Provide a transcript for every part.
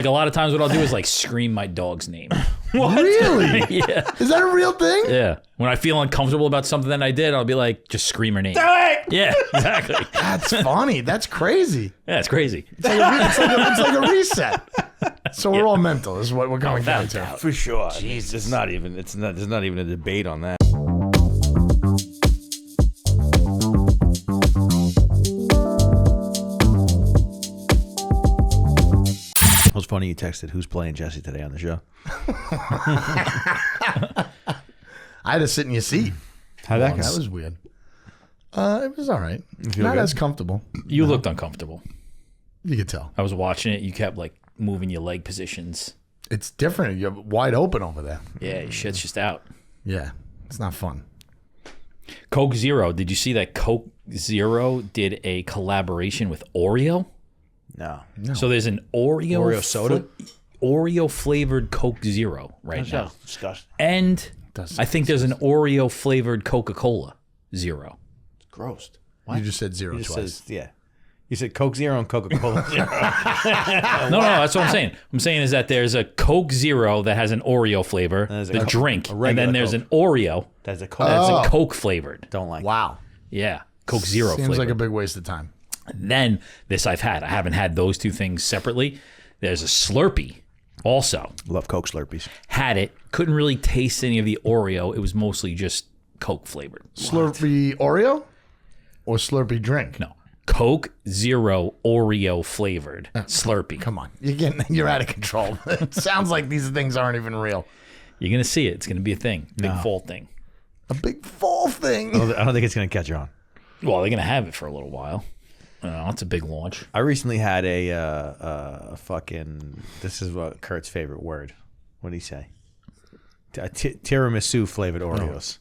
Like a lot of times what I'll do is like scream my dog's name. What? Really? Yeah. Is that a real thing? Yeah. When I feel uncomfortable about something that I did, I'll be like, just scream her name. Do it! Yeah, exactly. That's funny. That's crazy. Yeah, it's crazy. It's like a reset. So we're all mental is what we're going down to. For sure. Jeez, there's not even a debate on that. It was funny you texted who's playing Jesse today on the show. I had to sit in your seat. How'd that go? That was weird. It was all right. Not good? as comfortable. You looked uncomfortable. You could tell. I was watching it. You kept like moving your leg positions. It's different. You're wide open over there. Yeah, your shit's just out. Yeah. It's not fun. Coke Zero. Did you see that Coke Zero did a collaboration with Oreo? No. So there's an Oreo soda? Oreo flavored Coke Zero right now. That's disgusting. And I think there's an Oreo flavored Coca-Cola Zero. It's gross. You just said zero You just twice. said, yeah. You said Coke Zero and Coca-Cola Zero. No, that's what I'm saying. I'm saying is that there's a Coke Zero that has an Oreo flavor, the drink, and then there's an Oreo That's a Coke. that's a Coke flavored. Don't like. Wow. Yeah, Coke Zero Seems flavored. like a big waste of time. Then this I've had. I haven't had those two things separately. There's a Slurpee also. Love Coke Slurpees. Had it. Couldn't really taste any of the Oreo. It was mostly just Coke flavored. Slurpee Oreo or Slurpee drink? No. Coke Zero Oreo flavored Slurpee. Come on. You're out of control. It sounds like these things aren't even real. You're going to see it. It's going to be a thing. Big fall thing. A big fall thing. I don't think it's going to catch on. Well, they're going to have it for a little while. It's a big launch. I recently had a fucking. This is what Kurt's favorite word. What did he say? Tiramisu flavored Oreos.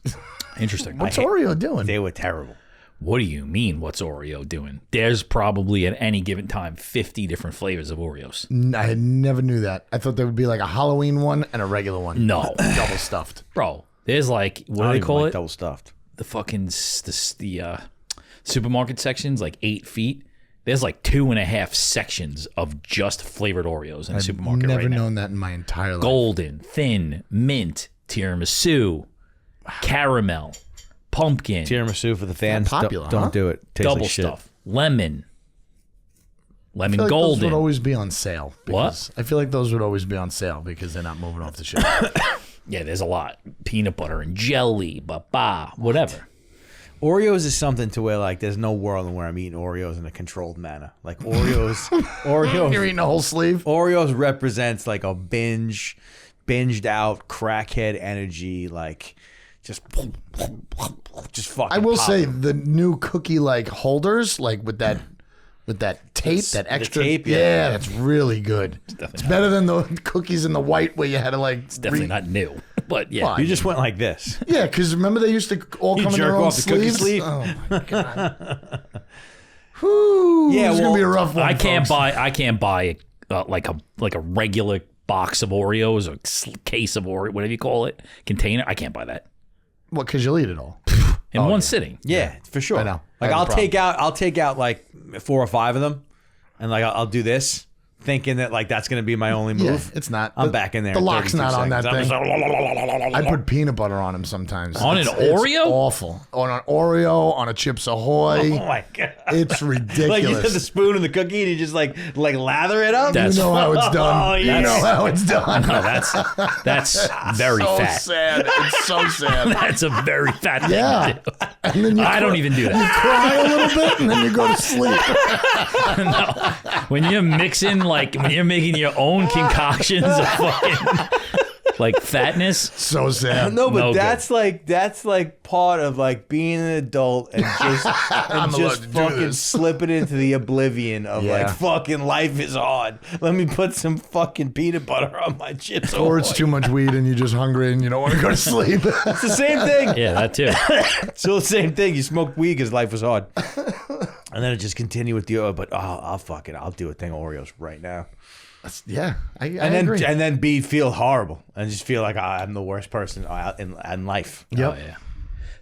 Interesting. What's Oreo doing? They were terrible. What do you mean, what's Oreo doing? There's probably at any given time 50 different flavors of Oreos. I never knew that. I thought there would be like a Halloween one and a regular one. No. Double stuffed. Bro, there's like, what I do they don't call even like it? double stuffed. The fucking, the supermarket sections, like 8 feet. There's like 2.5 sections of just flavored Oreos in a supermarket Never right now. known that in my entire life. Golden, thin, mint, tiramisu, caramel, pumpkin, Tiramisu for the fans. popular, Don't huh? do it. Tastes double like shit. stuff, lemon I feel like those golden. would always be on sale. What? I feel like those would always be on sale because they're not moving off the shelf. Yeah, there's a lot. Peanut butter and jelly, whatever. Oreos is something to where like there's no world in where I'm eating Oreos in a controlled manner. Like Oreos, You're eating a whole sleeve? Oreos represents like a binged out crackhead energy, like just fucking. I will say popping. the new cookie like holders, like with that tape, that extra tape, yeah, yeah. that's really good. It's better than the cookies in the white where you had to like. It's Definitely not new, but yeah. Why? You just went like this. Yeah, because remember they used to all You come in jerk their own off the cookie sleeves. sleeve? Oh my god. Whew, Yeah, it's well, gonna be a rough one. I can't folks. buy like a regular box of Oreos or case of Oreo, whatever you call it, container. I can't buy that What? Because you'll eat it all. in one sitting. Yeah, for sure. I know. Like I have a I'll take out like 4 or 5 of them, and like I'll do this, thinking that like that's gonna be my only Yeah, move. it's not. I'm back in there. The in lock's 32 not on that seconds. thing. I put peanut butter on them sometimes. On an It's Oreo? awful. On an Oreo, on a Chips Ahoy. Oh my god! It's ridiculous. Like you have the spoon and the cookie, and you just like lather it up. That's You know how it's done. Oh, You yes. know how it's done. No, that's very so fat. sad. It's so sad. That's a very fat thing Yeah. to do. And then you I don't even do You that. cry a little bit and then you go to sleep. No. When you're mixing, like when you're making your own concoctions of fucking like fatness. So sad. No, but No that's like part of like being an adult and just I'm allowed to do fucking this. slipping into the oblivion of Yeah. like fucking life is hard. Let me put some fucking peanut butter on my chips. Or it's Ahoy. too much weed and you're just hungry and you don't want to go to sleep. It's the same thing. Yeah, that too. Still the same thing. You smoked weed because life was hard, and then it just continued with the but I'll fuck it. I'll do a thing of Oreos right now. Yeah, I And agree. then feel horrible and just feel like I'm the worst person in life. Yep. Oh, yeah.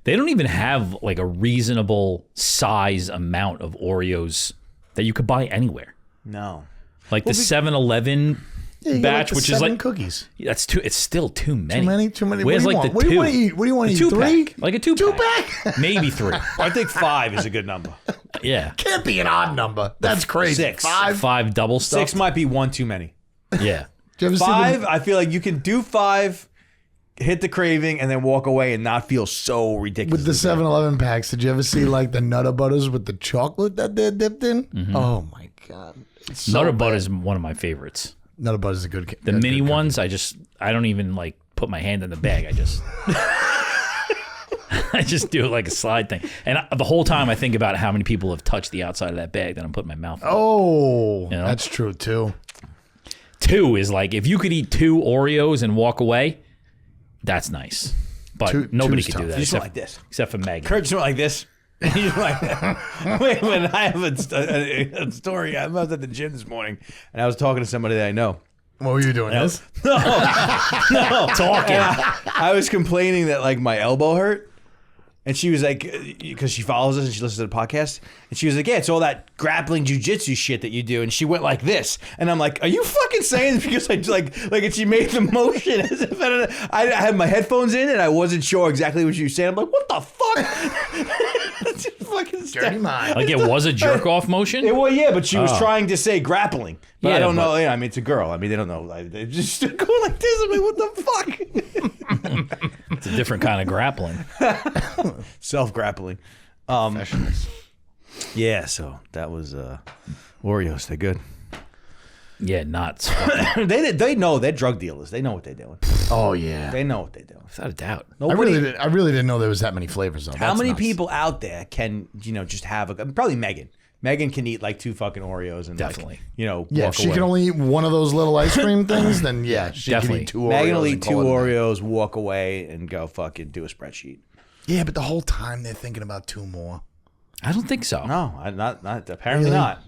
They don't even have like a reasonable size amount of Oreos that you could buy anywhere. No. Like the 7-Eleven Yeah, you get batch, like the which is 7 like cookies. That's too. It's still too many. Too many. Where's what do you like want? the What do two? you want to eat? What do you want to eat? Two 3? pack, like a two pack. Maybe 3. I think 5 is a good number. Yeah, Can't be an odd number. That's crazy. 6. 5 double stuff. 6 might be one too many. Yeah, Do you ever 5, I feel like you can do 5, hit the craving, and then walk away and not feel so ridiculous. with the 7-Eleven packs? Did you ever see like the Nutter Butters with the chocolate that they're dipped in? Mm-hmm. Oh my god, it's so Nutter bad. Butter is one of my favorites. Nutter Butter is a good. The mini ones, I don't even like put my hand in the bag. I just I just do it like a slide thing. And the whole time I think about how many people have touched the outside of that bag that I'm putting my mouth in. Oh, You know? that's true too. 2 is like, if you could eat 2 Oreos and walk away, that's nice. But nobody two's could do tough. that You just went like this. except for Megan. Kurt just went like this. You just went like that. Wait a minute. I have a story. I was at the gym this morning, and I was talking to somebody that I know. What were you doing? This? No, Talking. I was complaining that like my elbow hurt, and she was like, because she follows us and she listens to the podcast, and she was like, yeah, it's all that grappling jujitsu shit that you do, and she went like this, and I'm like, are you fucking saying this because I like, and she made the motion as if I had my headphones in and I wasn't sure exactly what she was saying. I'm like, what the fuck? That's just fucking Dirty mind. Like it was a jerk off motion? Well, yeah, but she was trying to say grappling. But I Yeah, don't but- know. Yeah, I mean, it's a girl. I mean, they don't know. They just going like this. I'm like, what the fuck? It's a different kind of grappling. Self-grappling. Professionals. Yeah, so that was Oreos. They're good. Yeah, nuts. They know they're drug dealers. They know what they're doing. Oh yeah. They know what they're doing. Without a doubt. I really didn't know there was that many flavors though. How That's many nuts. people out there can just have probably Megan. Megan can eat like 2 fucking Oreos and Definitely. Yeah, if she can only eat one of those little ice cream things, then yeah, she Definitely. can eat 2 Oreos. Megan will and eat 2 call it a day. Oreos, walk away, and go fucking do a spreadsheet. Yeah, but the whole time they're thinking about 2 more. I don't think so. No, not apparently Really? not.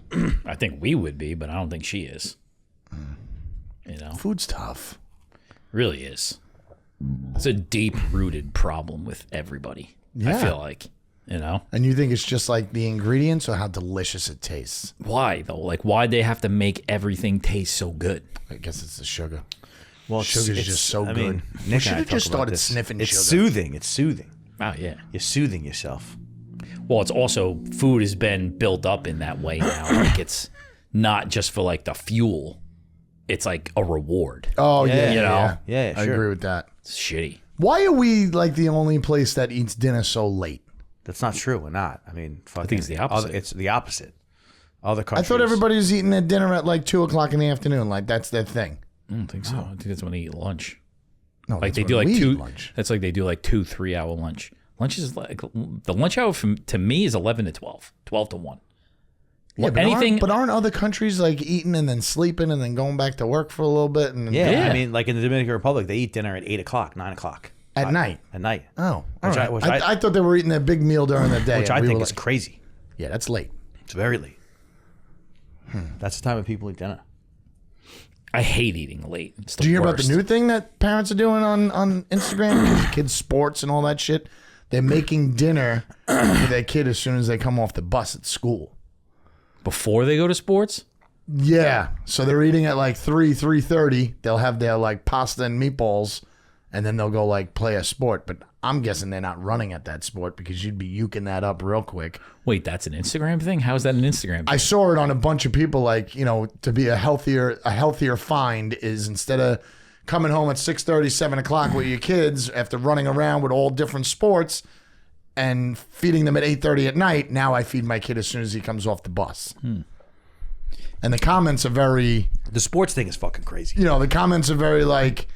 I think we would be, but I don't think she is. You know, Food's tough. really is. It's a deep-rooted problem with everybody. I Yeah. feel like, you know, And you think it's just like the ingredients or how delicious it tastes? why though? Like, why'd they have to make everything taste so good? I guess it's the sugar. Well, Sugar's just so I good. mean, We Nick should and I have just talk about started this. sniffing It's sugar. soothing. It's soothing. Oh yeah. You're soothing yourself. Well, it's also food has been built up in that way now. Like it's not just for like the fuel. It's like a reward. Oh yeah, you know? Yeah, I sure. agree with that. It's shitty. Why are we like the only place that eats dinner so late? That's not true. We're not. I mean, fucking, it's the opposite. It's the opposite. Other I countries. thought everybody was eating their dinner at like 2:00 in the afternoon. Like that's their thing. I don't think so. I think that's when they eat lunch. No, Like that's they when do like we eat 2. lunch. That's like they do like 2 3-hour lunch. Lunch is like the lunch hour to me is 11 to 12, 12 to 1. Yeah, but anything- aren't other countries like eating and then sleeping and then going back to work for a little bit and Yeah, Yeah. I mean, like in the Dominican Republic, they eat dinner at 8:00, 9:00 at night? at night. Oh, Which all I- right. which I thought they were eating their big meal during the day. Which and I we think were is like, crazy. yeah, that's late. It's very late. That's the time when people eat dinner. I hate eating late. It's the Do you hear worst. about the new thing that parents are doing on Instagram? Kids' sports and all that shit. They're making dinner for their kid as soon as they come off the bus at school. Before they go to sports? Yeah, so they're eating at like 3:30. They'll have their like pasta and meatballs, and then they'll go like play a sport. But I'm guessing they're not running at that sport because you'd be yuking that up real quick. Wait, that's an Instagram thing? How is that an Instagram thing? I saw it on a bunch of people. Like, you know, to be a healthier find is instead of coming home at 6:30, 7:00 with your kids after running around with all different sports and feeding them at 8:30 at night. Now I feed my kid as soon as he comes off the bus. And the comments are very, The sports thing is fucking crazy. you know, the comments are very like,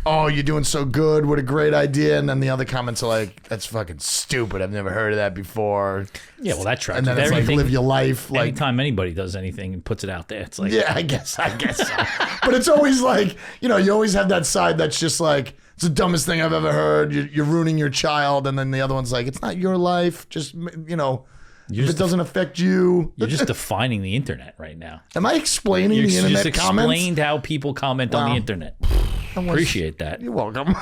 oh, you're doing so good. What a great idea. And then the other comments are like, that's fucking stupid. I've never heard of that before. Yeah, well, that tracks. And then with it's like, everything. live your life. Like, Anytime anybody does anything and puts it out there, it's like, yeah, I guess so. But it's always like, you know, you always have that side that's just like, it's the dumbest thing I've ever heard. You're ruining your child. And then the other one's like, it's not your life. Just, you know, if it doesn't affect you. you're just defining the internet right now. Am I explaining You the internet just comments? explained how people comment on the internet. Appreciate that. You're welcome.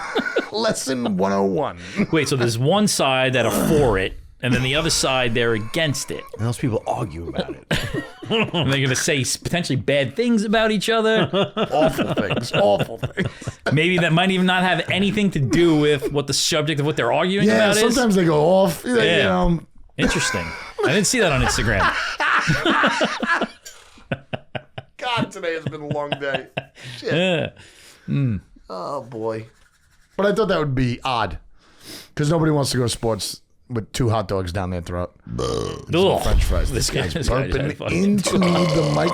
Lesson 101. Wait, so there's one side that are for it, And then the other side, they're against it. And those people argue about it. And they're going to say potentially bad things about each other. Awful things. Awful things. Maybe that might even not have anything to do with what the subject of what they're arguing about is. Sometimes they go off. You Yeah. know. Interesting. I didn't see that on Instagram. God, today has been a long day. Shit. Yeah. Oh, boy. But I thought that would be odd. Because nobody wants to go to sports with 2 hot dogs down their throat. Ugh. French fries. This guy's Burping fucking- into the mic.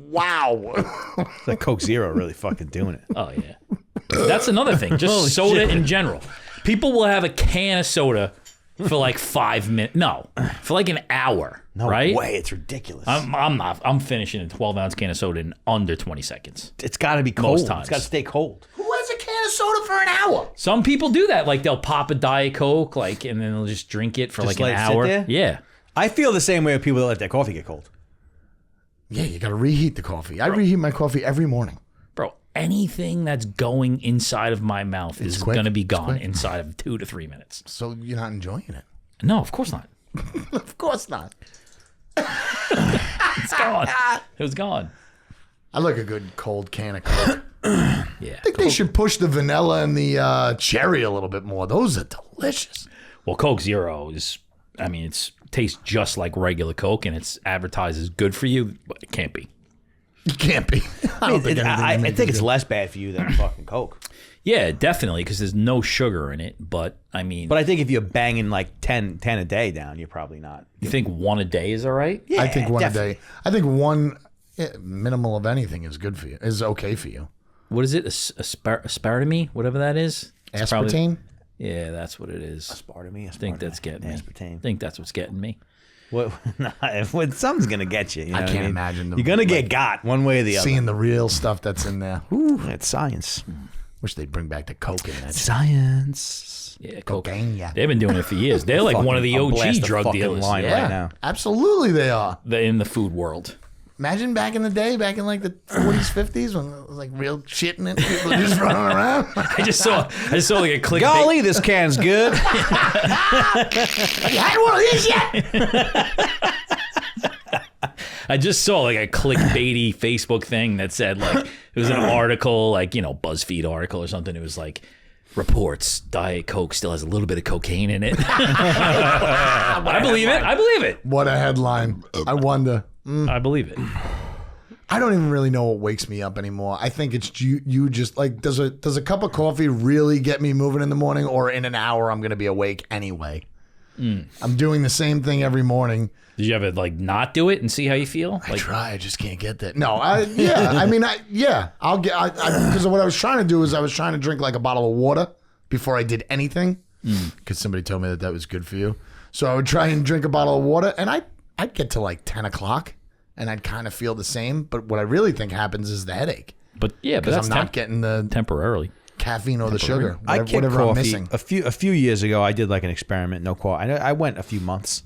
Wow. That Coke Zero really fucking doing it. Oh, yeah. That's another thing. Just soda in general. People will have a can of soda for like 5 minutes. No, for like an hour. No right? way, it's ridiculous. I'm not. I'm finishing a 12-ounce can of soda in under 20 seconds. It's got to be cold. times. It's got to stay cold. Who has a can of soda for an hour? Some people do that. Like they'll pop a Diet Coke, like, and then they'll just drink it for Just like an let it sit hour. there? Yeah. I feel the same way with people that let their coffee get cold. Yeah, you got to reheat the coffee. I reheat my coffee every morning. Bro, anything that's going inside of my mouth is quick. going to be It's gone quick. inside of 2 to 3 minutes. So you're not enjoying it? No, of course not. Of course not. It's gone. It was gone. I like a good cold can of Coke. Yeah. I think they should push the vanilla and the cherry a little bit more. Those are delicious. Well, Coke Zero is, I mean, it tastes just like regular Coke, and it's advertised as good for you, but it can't be. It can't be. I don't think anything I they make think is it's good. less bad for you than fucking Coke. Yeah, definitely, because there's no sugar in it. But I mean, But I think if you're banging like 10 a day down, you're probably not. you think one a day is all right? Yeah, I think one definitely. a day. I think one minimal of anything is good for you. Is okay for you. What is it? Aspartame, whatever that is. It's probably- Aspartame. Yeah, that's what it is. Aspartame. I think that's getting me. Aspartame. I think that's what's getting me. What? Something's gonna get you. You know I what can't mean? imagine them, You're gonna like, get got one way or the other. Seeing the real stuff that's in there. It's science. Wish they'd bring back the Coke in that. Science. Yeah, Coke. Cocaine, yeah. They've been doing it for years. They're like one of the I'll OG blast the drug fucking dealers. line Yeah, right now. Absolutely they are. in the food world. Imagine back in the day, back in like the 40s, 50s, when it was like real shit in it. People were just running around. I just saw like a clickbait. Golly, this can's good. Have you had one of these yet? I just saw like a clickbaity Facebook thing that said like it was an article, like, you know, BuzzFeed article or something. It was like reports Diet Coke still has a little bit of cocaine in it. I believe it. I believe it. What a headline. I wonder. I believe it. I don't even really know what wakes me up anymore. I think it's you just like, does a cup of coffee really get me moving in the morning, or in an hour I'm going to be awake anyway? I'm doing the same thing every morning. Did you ever like not do it and see how you feel? I Like, try, I just can't get that. No, I'll get, because what I was trying to do is I was trying to drink like a bottle of water before I did anything, because somebody told me that was good for you. So I would try and drink a bottle of water, and I'd get to like 10 o'clock, and I'd kind of feel the same. But what I really think happens is the headache, but yeah, but because that's I'm not getting the temporarily. caffeine or the sugar, I whatever, kicked whatever I'm coffee missing. a few years ago. I did like an experiment, no coffee. I went a few months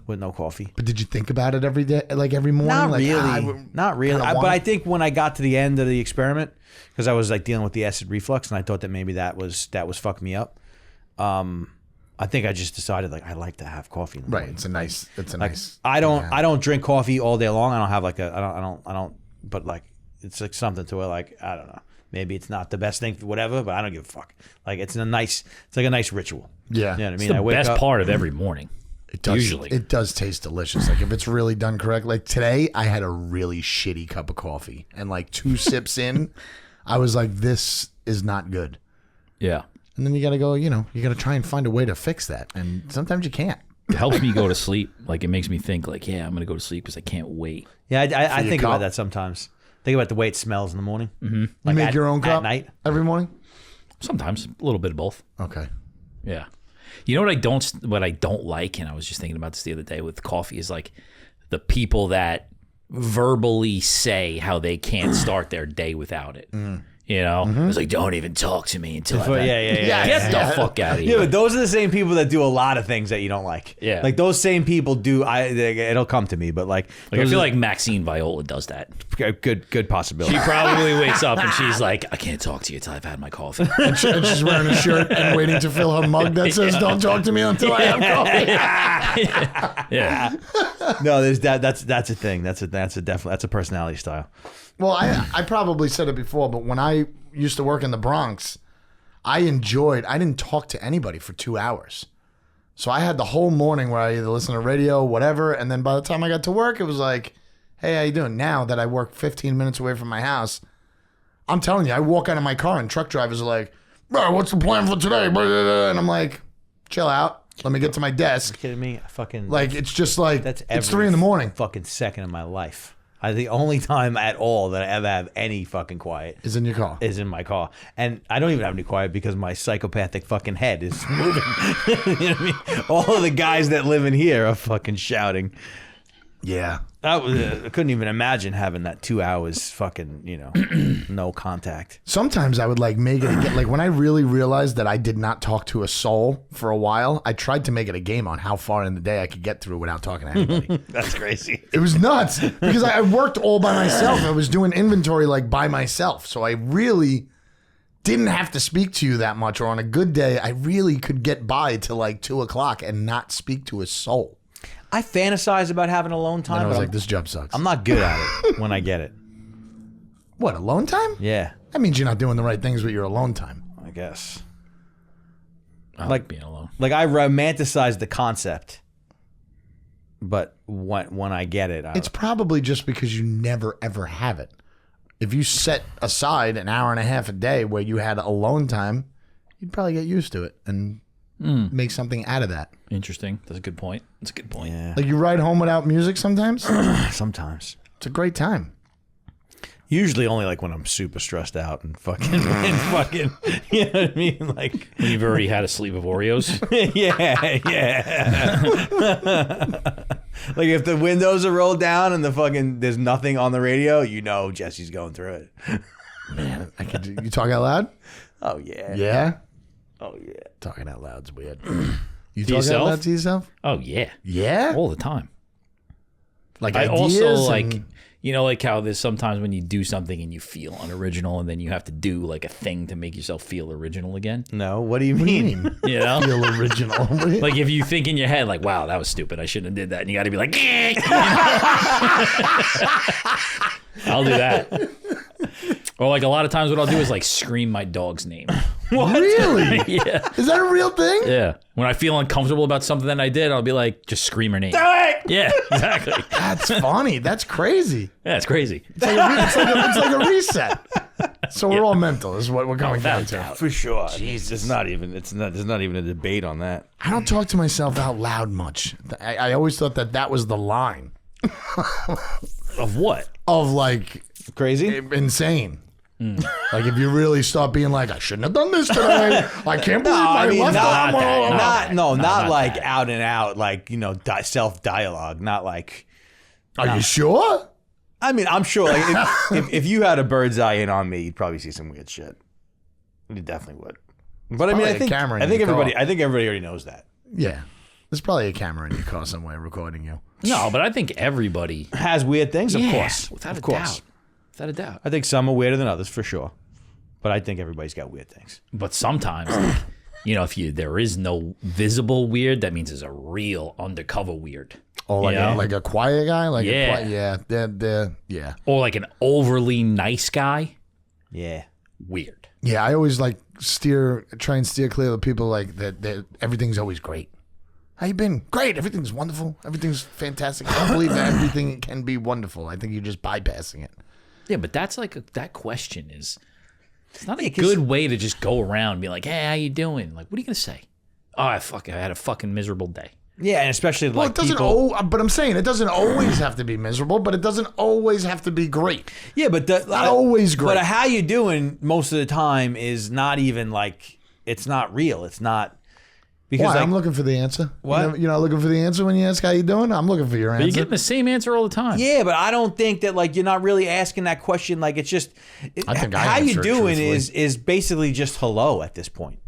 with no coffee. But did you think about it every day, like every morning? Not like, really, not really. kinda But want I it. think when I got to the end of the experiment, because I was like dealing with the acid reflux, and I thought that maybe that was fucking me up. I think I just decided like I like to have coffee in the Right, morning. it's a nice. Like I don't drink coffee all day long. I don't have like I don't. But like it's like something to it. Like I don't know. Maybe it's not the best thing for whatever, but I don't give a fuck. Like it's like a nice ritual. Yeah. You know what I It's mean? I the wake best up. part of every morning. It does, Usually. it does taste delicious. Like if it's really done correct. Like today, I had a really shitty cup of coffee, and like 2 sips in, I was like, "This is not good." Yeah. And then you got to go. You got to try and find a way to fix that, and sometimes you can't. It helps me go to sleep. Like it makes me think like, yeah, I'm going to go to sleep because I can't wait. Yeah, I your think about cup? that sometimes. Think about the way it smells in the morning. Mm-hmm. You make your own cup at night. every morning. Sometimes a little bit of both. Okay. Yeah. You know what I don't like, and I was just thinking about this the other day with coffee, is like the people that verbally say how they can't start their day without it. You know, it's like, don't even talk to me until Yeah. Get the fuck out of Yeah, here. but those are the same people that do a lot of things that you don't like. Yeah. Like those same people do. It'll come to me, but like I feel like Maxine Viola does that. good possibility. She probably wakes up and she's like, I can't talk to you until I've had my coffee. And she's wearing a shirt and waiting to fill her mug that says, don't talk to me until I have coffee. Yeah. No, there's that's a thing. That's a personality style. Well, I probably said it before, but when I used to work in the Bronx, I didn't talk to anybody for 2 hours. So I had the whole morning where I either listened to radio, whatever, and then by the time I got to work, it was like, hey, how you doing? Now that I work 15 minutes away from my house, I'm telling you, I walk out of my car and truck drivers are like, bro, what's the plan for today? And I'm like, chill out. Let me get to my desk. Are you kidding me? Like, it's just like, That's it's 3 a.m. Fucking second of my life. The only time at all that I ever have any fucking quiet Is in your car. is in my car. And I don't even have any quiet because my psychopathic fucking head is moving. You know what I mean? All of the guys that live in here are fucking shouting. Yeah. I couldn't even imagine having that 2 hours fucking, no contact. Sometimes I would like make it like when I really realized that I did not talk to a soul for a while, I tried to make it a game on how far in the day I could get through without talking to anybody. That's crazy. It was nuts because I worked all by myself. I was doing inventory like by myself. So I really didn't have to speak to you that much. Or on a good day, I really could get by to like 2 o'clock and not speak to a soul. I fantasize about having alone time, And I was but like, this job sucks. I'm not good at it when I get it. What, alone time? Yeah, That means you're not doing the right things with your alone time. I guess. I like being alone. Like I romanticize the concept, but when I get it, It's probably just because you never ever have it. If you set aside an hour and a half a day where you had alone time, you'd probably get used to it and make something out of that. Interesting. That's a good point. That's a good point. yeah, Like you ride home without music sometimes? sometimes. It's a great time. Usually only like when I'm super stressed out and fucking, you know what I mean? Like, When you've already had a sleep of Oreos. yeah. Like if the windows are rolled down and there's nothing on the radio, Jesse's going through it. Man, you talk out loud? Oh yeah. Yeah? Oh yeah. Talking out loud's weird. You To talk out yourself? loud to yourself? Oh, yeah. Yeah? All the time. Like I ideas also like, and- like how there's sometimes when you do something and you feel unoriginal and then you have to do like a thing to make yourself feel original again. No, what do you What do you mean? mean? You know? Feel original. Like if you think in your head, like, wow, that was stupid. I shouldn't have did that. And you got to be like, I'll do that. Or like a lot of times what I'll do is like scream my dog's name. Really? Yeah. Is that a real thing? Yeah. When I feel uncomfortable about something that I did, I'll be like, just scream her name. Yeah, exactly. That's funny. That's crazy. Yeah, it's crazy. It's like a reset. So we're all mental is what we're going down to. For sure. There's not even a debate on that. I don't talk to myself out loud much. I always thought that was the line Of what? of like Crazy? insane. Like if you really start being like, I shouldn't have done this today. I can't believe I left not arm. not like that. out and out, like, self dialogue. Not like, Are you sure? I mean, I'm sure like if you had a bird's eye in on me, you'd probably see some weird shit. You definitely would. But I mean, probably a camera in your everybody car. already knows that. Yeah. There's probably a camera in your car somewhere recording you. No, but I think everybody, Has weird things, of yeah, course. without of a course. doubt. Without a doubt. I think some are weirder than others, for sure. But I think everybody's got weird things. But sometimes, like, if there is no visible weird, that means there's a real undercover weird. Or like, Yeah. like a quiet guy? Like Yeah. Yeah. Or like an overly nice guy. Yeah. Weird. Yeah, I always like try and steer clear of people like that everything's always great. How you been? Great. Everything's wonderful. Everything's fantastic. I don't believe that everything can be wonderful. I think you're just bypassing it. Yeah, but that's like that question is, it's not a good way to just go around and be like, hey, how you doing? Like, what are you going to say? Oh, I had a fucking miserable day. Yeah, and especially Well, like it doesn't. people. But I'm saying it doesn't always have to be miserable, but it doesn't always have to be great. Yeah, but Not always great. But how you doing most of the time is not even like, it's not real. It's not Because Why? like, I'm looking for the answer. What? You're not looking for the answer when you ask how you doing? I'm looking for your But you're answer. getting the same answer all the time. yeah, but I don't think that like you're not really asking that question. Like it's just I think I how you answer it doing truthfully. is basically just hello at this point.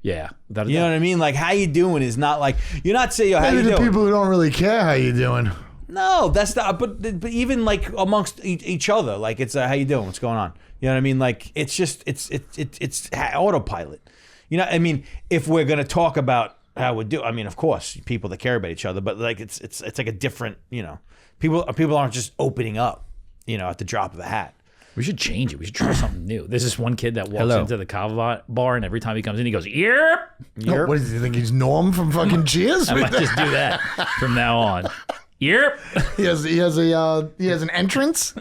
Yeah. Without a You know doubt. what I mean? Like how you doing is not like you're not saying yo, how Maybe you the doing. people who don't really care how you doing. No, that's not. But even like amongst each other, like it's how you doing? What's going on? You know what I mean? Like it's just it's autopilot. You know, I mean, if we're gonna talk about how we do, I mean, of course, people that care about each other, but like it's like a different, you know, people aren't just opening up, you know, at the drop of a hat. We should change it. We should try something new. There's this one kid that walks Hello. into the kava bar, and every time he comes in, he goes, "Yeah." Oh, what does he think? He's Norm from fucking Cheers? I might just do that from now on. Yep. he has an entrance.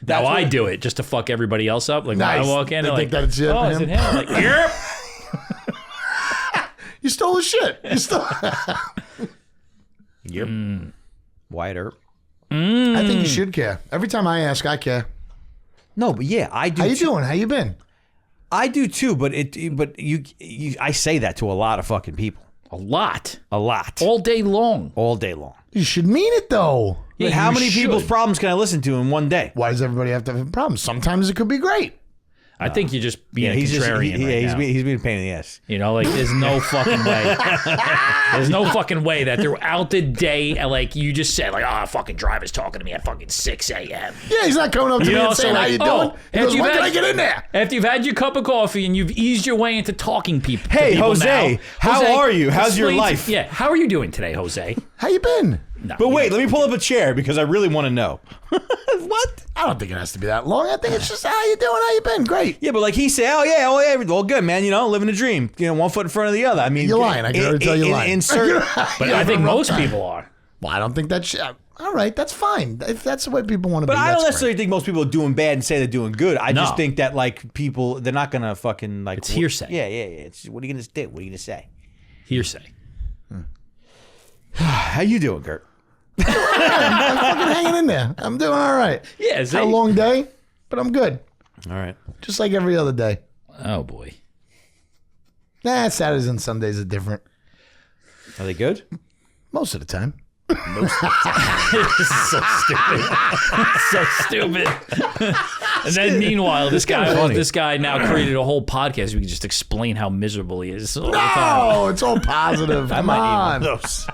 Now I do it just to fuck everybody else up. Like Nice. when I walk in, They they're think like, that's it, "Oh, is him?" it him?" I'm like, "Yep." You stole his shit. You stole. Yep. Wyatt Earp. I think you should care. Every time I ask, I care. No, but yeah, I do. How you too. doing? How you been? I do too. But you, I say that to a lot of fucking people. A lot, All day long. day long. You should mean it though. But how you many should. people's problems can I listen to in one day? Why does everybody have to have a problem? Sometimes it could be great. I think you're just being a he's contrarian right now. he's being a pain in the ass. You know, like there's no fucking way. There's no fucking way that throughout the day, like you just said, like, "Oh, fucking driver's talking to me at fucking 6 a.m." Yeah, he's not coming up to You me know, and saying, so how like, you oh, doing? He goes, you've when can had- I get in there? After you've had your cup of coffee and you've eased your way into talking people. Hey, to people Jose, now, how are you? How's your explain life? Yeah, how are you doing today, Jose? How you been? No, But you wait, don't- let me pull up a chair because I really want to know. What? I don't think it has to be that long. I think it's just how you doing? How you been? Great. Yeah, but like he said, oh yeah, all good, man. You know, living a dream. You know, one foot in front of the other. I mean, You're lying. I can already tell you're lying. But I think most people are. Well, I don't think that's. All right, that's fine. If that's the way people want to But be, I don't that's necessarily think most people are doing bad and say they're doing good. I No. just think that like people, they're not gonna fucking like. It's hearsay. Yeah. It's what are you gonna do? What are you gonna say? Hearsay. How you doing, Kurt? great. I'm fucking hanging in there. I'm doing all right. Yeah, Had a long day, but I'm good. All right. Just like every other day. Oh boy. Nah, Saturdays and Sundays are different. Are they good? Most of the time. This is so stupid. So stupid. And then meanwhile, this guy now created a whole podcast. We can just explain how miserable he is all the time. No, it's all positive. Come on. Those.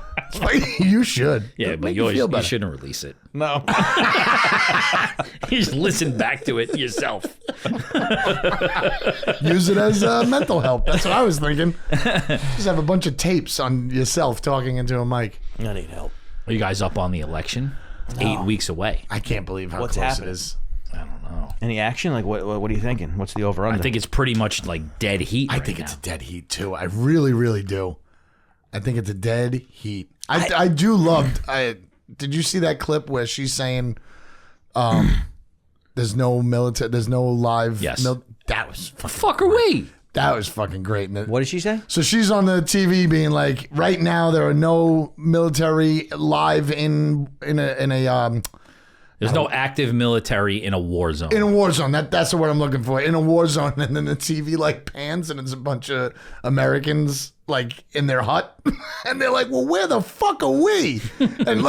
You should. Yeah, It'll but make you feel you better. shouldn't release it. No. You just listen back to it yourself. Use it as mental help. That's what I was thinking. Just have a bunch of tapes on yourself talking into a mic. I need help. Are you guys up on the election? It's 8 weeks away. I can't believe how What's close happening? it is. I don't know. Any action? Like what are you thinking? What's the over under? I think it's pretty much like dead heat. I think it's a dead heat too. I really, really do. I think it's a dead heat. I do love. Did you see that clip where she's saying, "There's no military. There's no live." Yes. That was fuck are we? that was fucking great. And What did she say? so she's on the TV being like, right now there are no military live in a There's no active military in a war zone. in a war zone. That's the word I'm looking for. In a war zone, and then the TV like pans, and it's a bunch of Americans like in their hut, and they're like, "Well, where the fuck are we?" And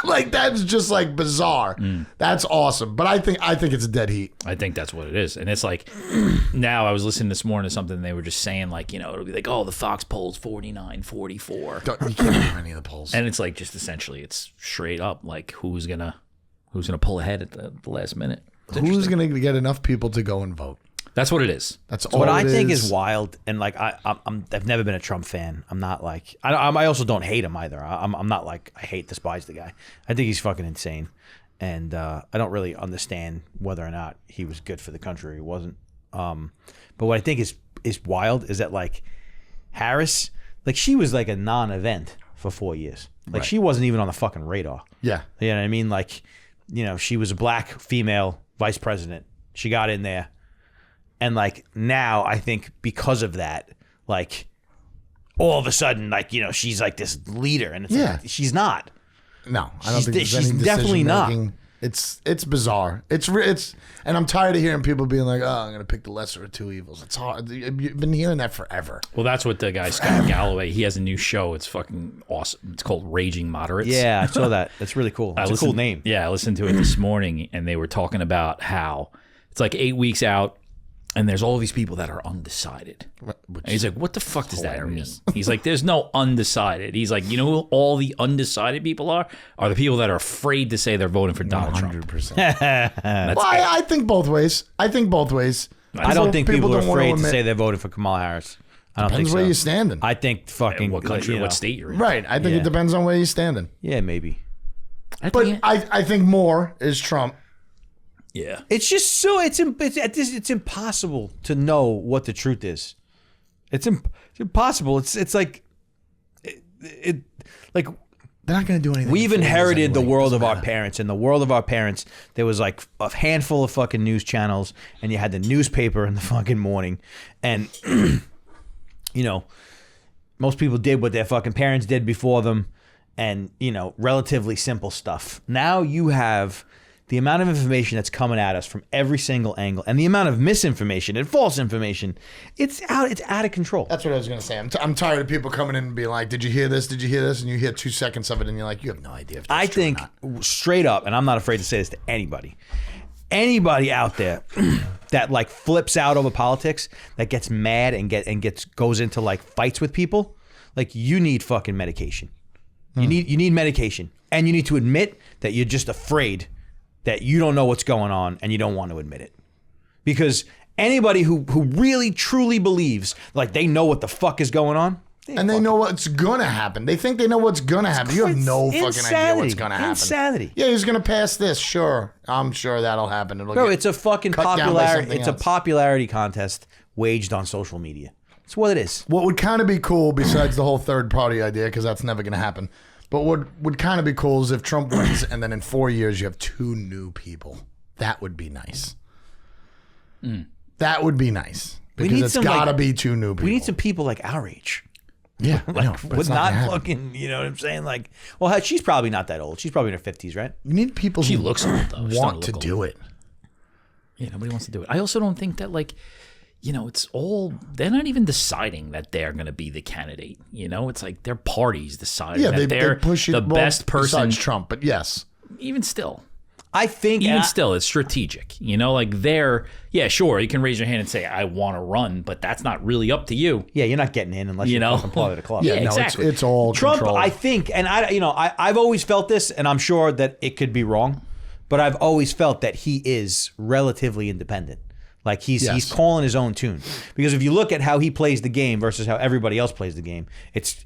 like that's just like bizarre. That's awesome. But I think it's a dead heat. I think that's what it is. And it's like, now I was listening this morning to something, they were just saying like, you know, it'll be like, oh, the Fox poll's 49, 44. You can't believe any of the polls. And it's like, just essentially, it's straight up like, who's gonna pull ahead at the last minute? It's Who's interesting. going to get enough people to go and vote? That's what it is. That's all. What I it think is wild, and like I've never been a Trump fan. I'm not like I also don't hate him either. I'm not like I despise the guy. I think he's fucking insane, and I don't really understand whether or not he was good for the country or he wasn't. But what I think is wild is that like Harris, like she was like a non-event for 4 years. Like she wasn't even on the fucking radar. Yeah. You know what I mean? Like, you know, she was a black female vice president. She got in there. And like now I think because of that, like all of a sudden, like, you know, she's like this leader and it's Yeah. like, she's not. No, I don't think there's she's any definitely not. decision-making It's bizarre. And I'm tired of hearing people being like, "Oh, I'm gonna pick the lesser of two evils." It's hard. You've been hearing that forever. Well, that's what the guy Scott Galloway. He has a new show. It's fucking awesome. It's called Raging Moderates. Yeah, I saw that. That's really cool. It's a cool name. Yeah, I listened to it this morning, and they were talking about how it's like 8 weeks out, and there's all these people that are undecided. And he's like, what the fuck does that mean? He's like, there's no undecided. He's like, you know who all the undecided people are the people that are afraid to say they're voting for Donald 100%. Trump. Well, I think both ways. I don't think people are afraid to say they're voting for Kamala Harris. I don't Depends think so. where you're standing. I think fucking What country, what state you're in. Right. I think it depends on where you're standing. Yeah, maybe. But I think more is Trump. Yeah. It's just so it's impossible to know what the truth is. It's impossible. It's like like They're not going to do anything. we've inherited the anyway. world of our parents. In the world of our parents, there was like a handful of fucking news channels, and you had the newspaper in the fucking morning, and you know, most people did what their fucking parents did before them, and you know, relatively simple stuff. Now you have the amount of information that's coming at us from every single angle, and the amount of misinformation and false information, it's out of control. That's what I was going to say. I'm tired of people coming in and being like, "Did you hear this? Did you hear this?" And you hear 2 seconds of it, and you're like, "You have no idea." If that's I true or think not. straight up, and I'm not afraid to say this to anybody out there that like flips out over politics, that gets mad and goes into like fights with people, like you need fucking medication. You need medication, and you need to admit that you're just afraid that you don't know what's going on and you don't want to admit it. Because anybody who really truly believes like they know what the fuck is going on, and they know what's gonna happen. They think they know what's gonna happen. You have no fucking idea what's gonna happen. Insanity. Yeah, he's gonna pass this. Sure, I'm sure that'll happen. Bro, it's a fucking cut down by popularity. something It's a else. popularity contest waged on social media. It's what it is. What would kind of be cool, besides the whole third party idea, because that's never gonna happen. But what would kind of be cool is if Trump wins, and then in 4 years you have 2 new people. That would be nice. That would be nice because it's gotta be 2 new people. We need some people like our age. Yeah, I know, but With it's not not gonna happen. fucking, you know what I'm saying? Like, well, she's probably not that old. She's probably in her 50s, right? You need people She who looks old, though. She want doesn't to look do old. it. Yeah, nobody wants to do it. I also don't think that, like, you know, it's all, they're not even deciding that they're going to be the candidate. You know, it's like their parties deciding Yeah, that they they're push it, the best person. besides Trump, but yes. Even still. I think Even still, it's strategic. You know, like yeah, sure, you can raise your hand and say, I want to run, but that's not really up to you. Yeah, you're not getting in unless You you're know? fucking part of the club. Yeah, Yeah, no, exactly. it's all Trump, controlled. I think, and I've always felt this, and I'm sure that it could be wrong, but I've always felt that he is relatively independent. Like he's calling his own tune. Because if you look at how he plays the game versus how everybody else plays the game, it's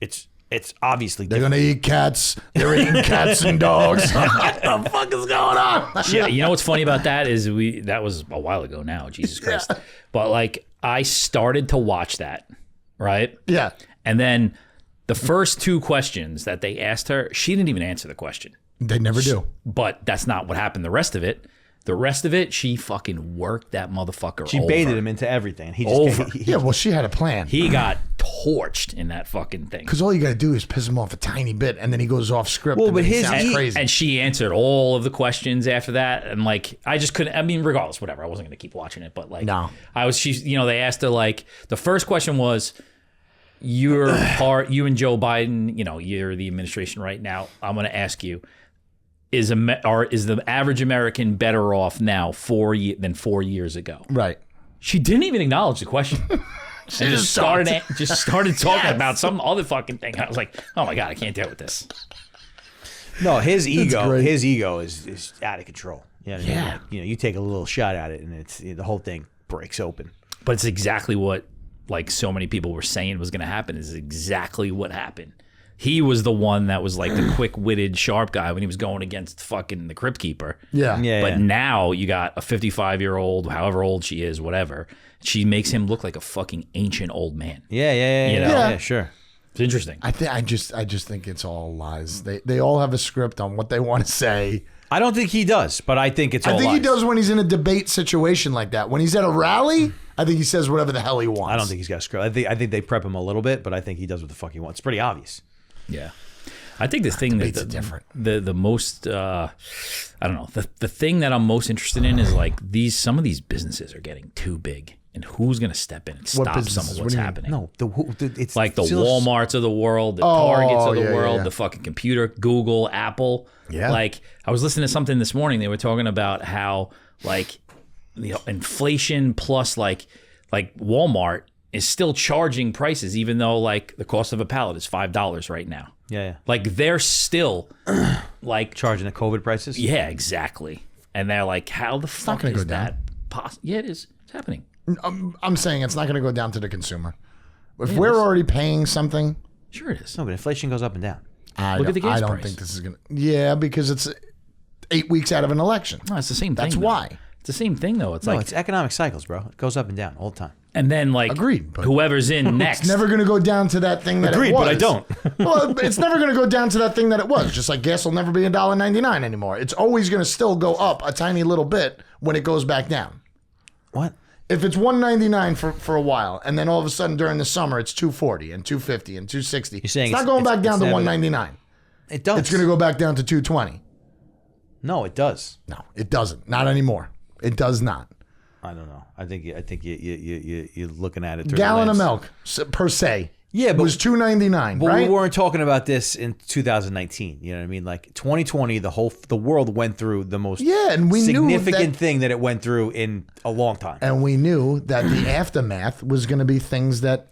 obviously They're different. gonna eat cats. They're eating cats and dogs. What the fuck is going on? Yeah, you know what's funny about that is that was a while ago now, Jesus Christ. But like I started to watch that, right? Yeah. And then the first 2 questions that they asked her, she didn't even answer the question. They never do. But that's not what happened the rest of it. The rest of it, she fucking worked that motherfucker She over. baited him into everything. He just Over. Yeah, well, she had a plan. He got torched in that fucking thing. Because all you gotta do is piss him off a tiny bit, and then he goes off script. Well, and but then he his- sounds he- crazy. And she answered all of the questions after that. And like, I just couldn't, I mean, regardless, whatever. I wasn't going to keep watching it, but like, No. they asked her like, the first question was, you and Joe Biden, you know, you're the administration right now. I'm going to ask you, is the average American better off now than 4 years ago? Right. She didn't even acknowledge the question. She just started talking about some other fucking thing. I was like, oh my God, I can't deal with this. No, his ego great. is out of control. You know what I mean? Yeah. Like, you know, you take a little shot at it, and the whole thing breaks open. But it's exactly what like so many people were saying was going to happen. Is exactly what happened. He was the one that was like the quick-witted, sharp guy when he was going against fucking the Crypt Keeper. Yeah. Yeah. But now you got a 55-year-old, however old she is, whatever. She makes him look like a fucking ancient old man. Yeah, You know? yeah, sure. It's interesting. I just think it's all lies. They all have a script on what they want to say. I don't think he does, but I think it's all I think he lies. does when he's in a debate situation like that. When he's at a rally, I think he says whatever the hell he wants. I don't think he's got a script. I think they prep him a little bit, but I think he does what the fuck he wants. It's pretty obvious. Yeah. I think the thing Debates are different. The most I don't know, the thing that I'm most interested in is like some of these businesses are getting too big, and who's going to step in and stop some businesses? of What what's do you mean? happening? No, it's Like the still- Walmarts of the world, the Targets of the yeah, world, yeah. the fucking computer, Google, Apple. Yeah. Like I was listening to something this morning. They were talking about how like inflation plus like Walmart is still charging prices, even though like the cost of a pallet is $5 right now. Yeah. Like they're still like Charging the COVID prices. yeah, exactly. And they're like, how the fuck gonna is go down. that possible? Yeah, it is. It's happening. I'm saying it's not going to go down to the consumer. If we're already paying something, Sure it is. No, but inflation goes up and down. Look at the gas I don't price. think this is going to. Yeah, because it's 8 weeks out of an election. No, it's the same thing. That's though. why. It's the same thing though. It's No, like it's economic cycles, bro. It goes up and down all the time. and then like Agreed, but- whoever's in next. It's never going to go down to that thing that Agreed, it was. but I don't. Well, it's never going to go down to that thing that it was. Just like gas will never be $1.99 anymore. It's always going to still go up a tiny little bit when it goes back down. What? If it's $1.99 for a while, and then all of a sudden during the summer it's $2.40 and $2.50 and $2.60, You're saying it's not going back down to never- $1.99. It does. It's going to go back down to $2.20. No, it does. No, it doesn't. Not anymore. It does not. I don't know. I think you're looking at it through Gallon the of lens. milk per se. Yeah, but was $2.99, But right? we weren't talking about this in 2019. You know what I mean? Like 2020, the world went through the most And we knew significant that- thing that it went through in a long time. And we knew that the aftermath was going to be things that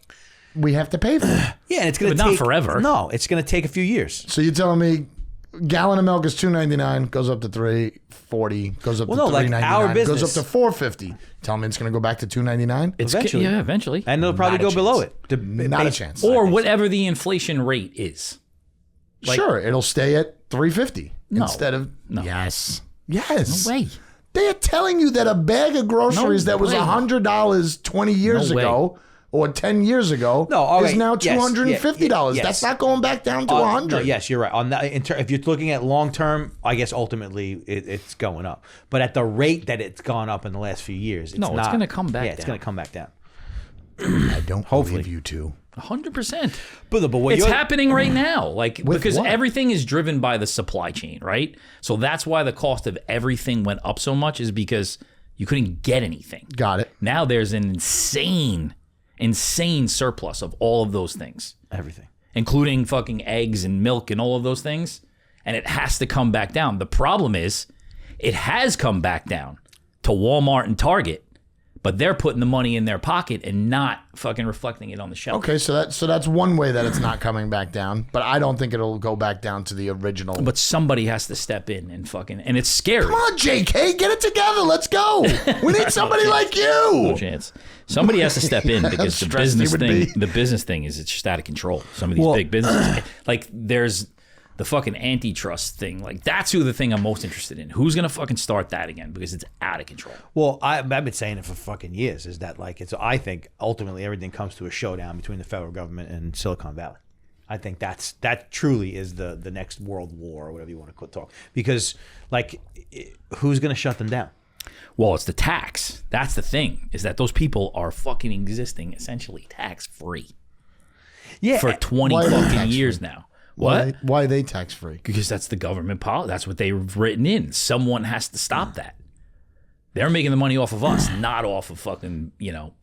we have to pay for. Yeah, and it's going to But take not forever. No, it's going to take a few years. So you're telling me gallon of milk is $2.99, goes up to $3.40, goes up Well, to no, like $3.99, our goes business. up to $4.50. Tell me it's going to go back to $2.99? It's Eventually. yeah, eventually. And it'll probably Not a go below chance. it. Not a chance. or whatever the inflation rate is. Sure, it'll stay at $3.50 No. instead of No. Yes. Yes. No way. They are telling you that a bag of groceries No that was way. $100 20 years No way. ago or 10 years ago No, all is right. now Yes, $250. yes. That's not going back down to 100. No, yes, you're right. On that, if you're looking at long term, I guess ultimately it's going up. But at the rate that it's gone up in the last few years, it's No, it's not. gonna come back Yeah, it's down. going to come back down. I don't Hopefully. believe you two. 100%. But what It's you're, happening right now. Like because what? everything is driven by the supply chain, right? So that's why the cost of everything went up so much is because you couldn't get anything. Got it. Now there's an insane surplus of all of those things, everything. including fucking eggs and milk and all of those things, and it has to come back down. The problem is it has come back down to Walmart and Target, but they're putting the money in their pocket and not fucking reflecting it on the shelf. Okay, so that's one way that it's not coming back down, but I don't think it'll go back down to the original. But somebody has to step in and fucking, and it's scary. Come on, JK, get it together. Let's go. We need somebody like No you. chance. Somebody has to step in because the stressed he business would thing. be. The business thing is it's just out of control. Some of these Well- big businesses, like there's the fucking antitrust thing. Like that's who the thing I'm most interested in. Who's gonna fucking start that again? Because it's out of control. Well, I've been saying it for fucking years. Is that like it's? I think ultimately everything comes to a showdown between the federal government and Silicon Valley. I think that truly is the next world war or whatever you want to talk. Because like, who's going to shut them down? Well, it's the tax. That's the thing. Is that those people are fucking existing essentially tax free Yeah, for 20 Why are they fucking tax-free? years now. What? Why are they tax free? Because that's the government policy. That's what they've written in. Someone has to stop that. They're making the money off of us, not off of fucking,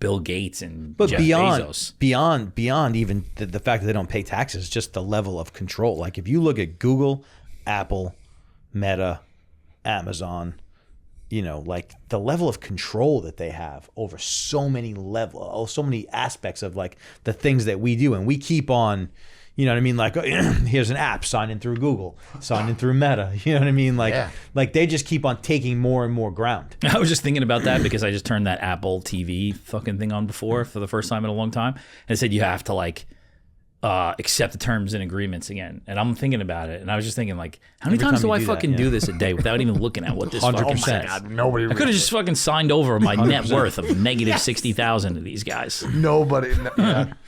Bill Gates and but Jeff Bezos. beyond even the fact that they don't pay taxes, just the level of control. Like if you look at Google, Apple, Meta, Amazon, like the level of control that they have over so many aspects of like the things that we do, and we keep on. You know what I mean? Like, here's an app, sign in through Google, sign in through Meta. You know what I mean? Like they just keep on taking more and more ground. I was just thinking about that because I just turned that Apple TV fucking thing on before for the first time in a long time. And it said you have to like accept the terms and agreements again. And I'm thinking about it. And I was just thinking like, how many Every times time do you I do that, fucking yeah. do this a day without even looking at what this fucking 100%. says? Nobody. I could have just fucking signed over my net worth of negative 60,000 to these guys. Nobody.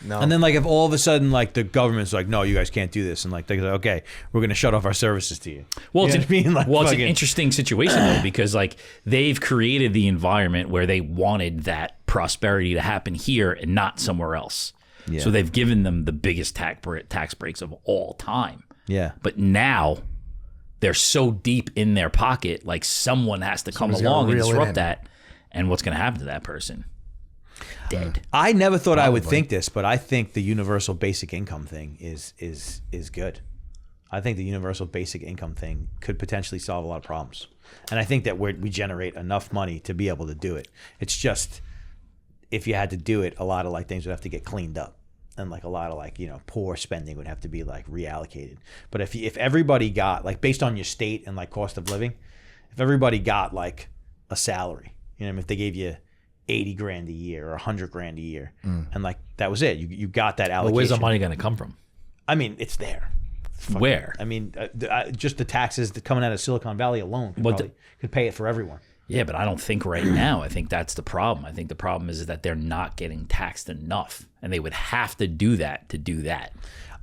No. And then like if all of a sudden like the government's like, no, you guys can't do this, and like they're like, okay, we're gonna shut off our services to you. Well, You know what I mean? Like, it's an fucking- interesting situation though because like they've created the environment where they wanted that prosperity to happen here and not somewhere else. Yeah. So they've given them the biggest tax breaks of all time. Yeah. But now they're so deep in their pocket, like someone has to come Someone's gotta along and reel it disrupt in. that. And what's going to happen to that person? Dead. I never thought I would Probably. think this, but I think the universal basic income thing is good. I think the universal basic income thing could potentially solve a lot of problems. And I think that we generate enough money to be able to do it. It's just, if you had to do it, a lot of like things would have to get cleaned up. And like a lot of like, poor spending would have to be like reallocated. But if everybody got like based on your state and like cost of living, if everybody got like a salary, if they gave you 80 grand a year or 100 grand a year, and like that was it, you got that allocation. But where's the money going to come from? I mean, it's there. Where? I mean, just the taxes that coming out of Silicon Valley alone could pay it for everyone. Yeah, but I don't think right now. I think that's the problem. I think the problem is that they're not getting taxed enough, and they would have to do that to do that.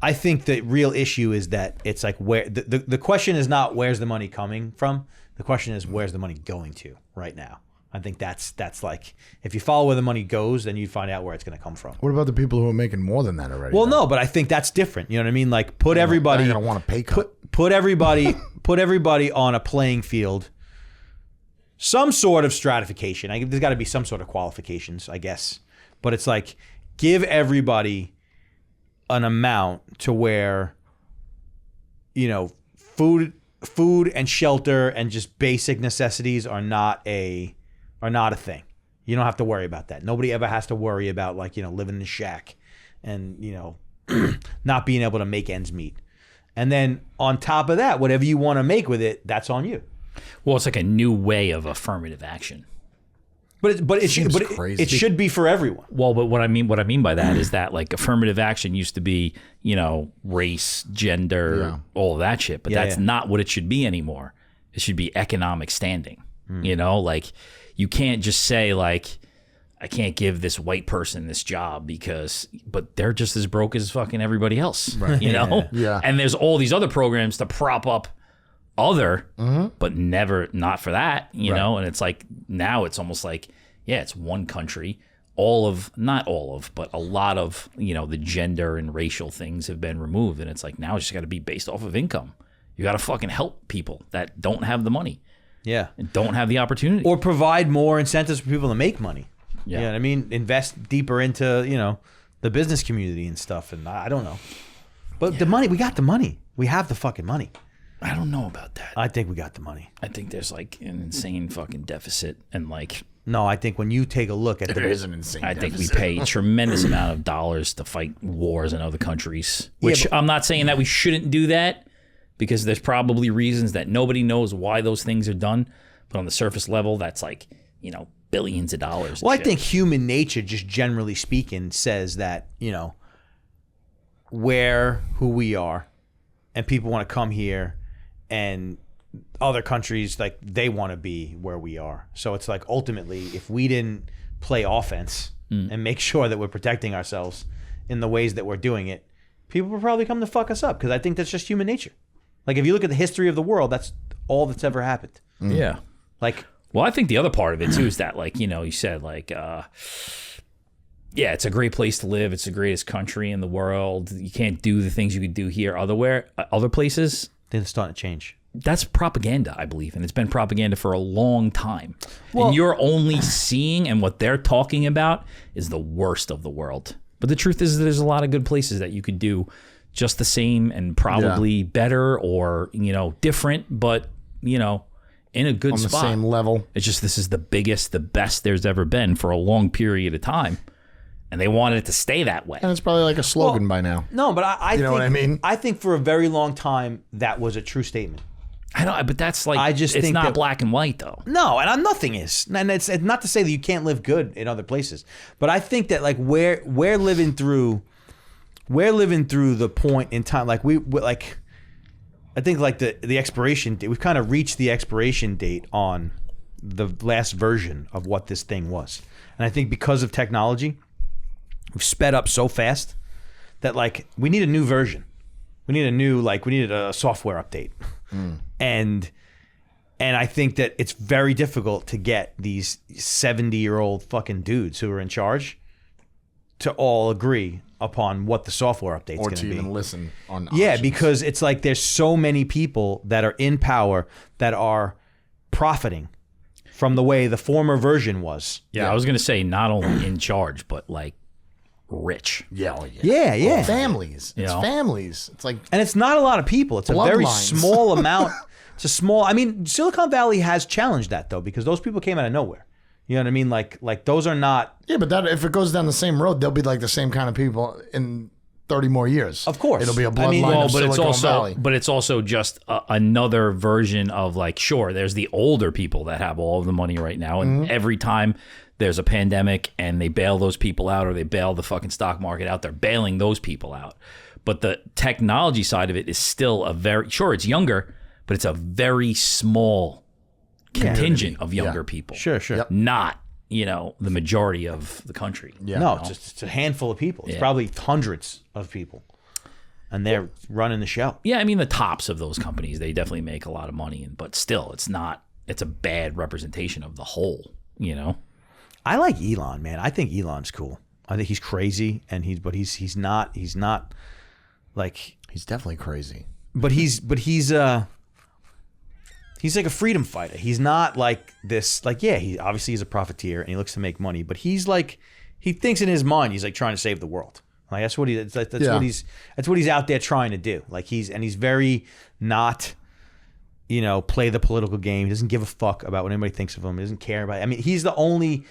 I think the real issue is that it's like where the question is not where's the money coming from. The question is where's the money going to right now. I think that's like if you follow where the money goes, then you find out where it's going to come from. What about the people who are making more than that already? Well, no, but I think that's different. You know what I mean? Like put everybody. They're gonna want a pay cut. Put everybody on a playing field. Some sort of stratification. There's got to be some sort of qualifications, I guess. But it's like give everybody an amount to where, food and shelter and just basic necessities are not a thing. You don't have to worry about that. Nobody ever has to worry about like, living in a shack and, not being able to make ends meet. And then on top of that, whatever you want to make with it, that's on you. Well, it's like a new way of affirmative action. But it should be for everyone. Well, but what I mean by that is that like affirmative action used to be, race, gender, all of that shit. But that's not what it should be anymore. It should be economic standing. Like you can't just say like, I can't give this white person this job but they're just as broke as fucking everybody else. Right. Yeah. And there's all these other programs to prop up but not for that, know. And it's like now it's almost like it's one country. Not all of, but a lot of the gender and racial things have been removed, and it's like now it's just got to be based off of income. You got to fucking help people that don't have the money, and don't have the opportunity, or provide more incentives for people to make money. Yeah. You know what I mean? Invest deeper into the business community and stuff, and I don't know, but the money, we got the money, we have the fucking money. I don't know about that. I think we got the money. I think there's like an insane fucking deficit, and like no, I think when you take a look at there is an insane I think we deficit. pay tremendous amount of dollars to fight wars in other countries, which I'm not saying that we shouldn't do that, because there's probably reasons that nobody knows why those things are done, but on the surface level, that's like billions of dollars. Well, I think human nature, just generally speaking, says that we're who we are, and people want to come here. And other countries, like they want to be where we are. So it's like ultimately, if we didn't play offense and make sure that we're protecting ourselves in the ways that we're doing it, people will probably come to fuck us up, because I think that's just human nature. Like if you look at the history of the world, that's all that's ever happened. Yeah. Like, well, I think the other part of it too is that like, you said like, it's a great place to live. It's the greatest country in the world. You can't do the things you could do here other places. It's starting to change. That's propaganda, I believe, and it's been propaganda for a long time. And you're only seeing, and what they're talking about is the worst of the world. But the truth is, there's a lot of good places that you could do just the same and probably better or different, but in a good spot. On the same level. It's just this is the biggest, the best there's ever been for a long period of time. And they wanted it to stay that way. And it's probably like a slogan by now. No, but I You know think, what I mean? I think for a very long time that was a true statement. I know, but that's like, I just it's think not that- black and white though. No, and nothing is. And it's not to say that you can't live good in other places, but I think that like we're living through the point in time, like we like, I think like the expiration date, we've kind of reached the expiration date on the last version of what this thing was. And I think because of technology, we've sped up so fast that like we need a new version. We need a software update. And I think that it's very difficult to get these 70-year-old fucking dudes who are in charge to all agree upon what the software update's or going to be. even listen on Yeah, options. because it's like there's so many people that are in power that are profiting from the way the former version was. Yeah, I was gonna say not only in charge, but like rich. Yeah, oh, yeah. Yeah. Families. It's know? families. It's like And it's not a lot of people. It's a very Bloodlines. small amount. It's a small. I mean, Silicon Valley has challenged that though, because those people came out of nowhere. You know what I mean? Like those are not. yeah, but that if it goes down the same road, they'll be like the same kind of people in 30 more years. Of course. It'll be a bloodline I mean, of But it's Silicon also, Valley. but it's also just another version of like, sure, there's the older people that have all of the money right now, and every time there's a pandemic and they bail those people out, or they bail the fucking stock market out, they're bailing those people out. But the technology side of it is still sure, it's younger, but it's a very small contingent of younger people. Sure. Yep. Not, the majority of the country. Yeah. No, it's a handful of people. It's probably hundreds of people, and they're running the show. Yeah, I mean, the tops of those companies, they definitely make a lot of money, but still, it's a bad representation of the whole, I like Elon, man. I think Elon's cool. I think he's crazy, and he's not like, He's definitely crazy. but he's like a freedom fighter. He's not like this. Like, yeah, he obviously is a profiteer and he looks to make money, but he's like, he thinks in his mind he's like trying to save the world. Like that's what that's what he's out there trying to do. Like he's very not, play the political game. He doesn't give a fuck about what anybody thinks of him. He doesn't care about it. I mean, he's the only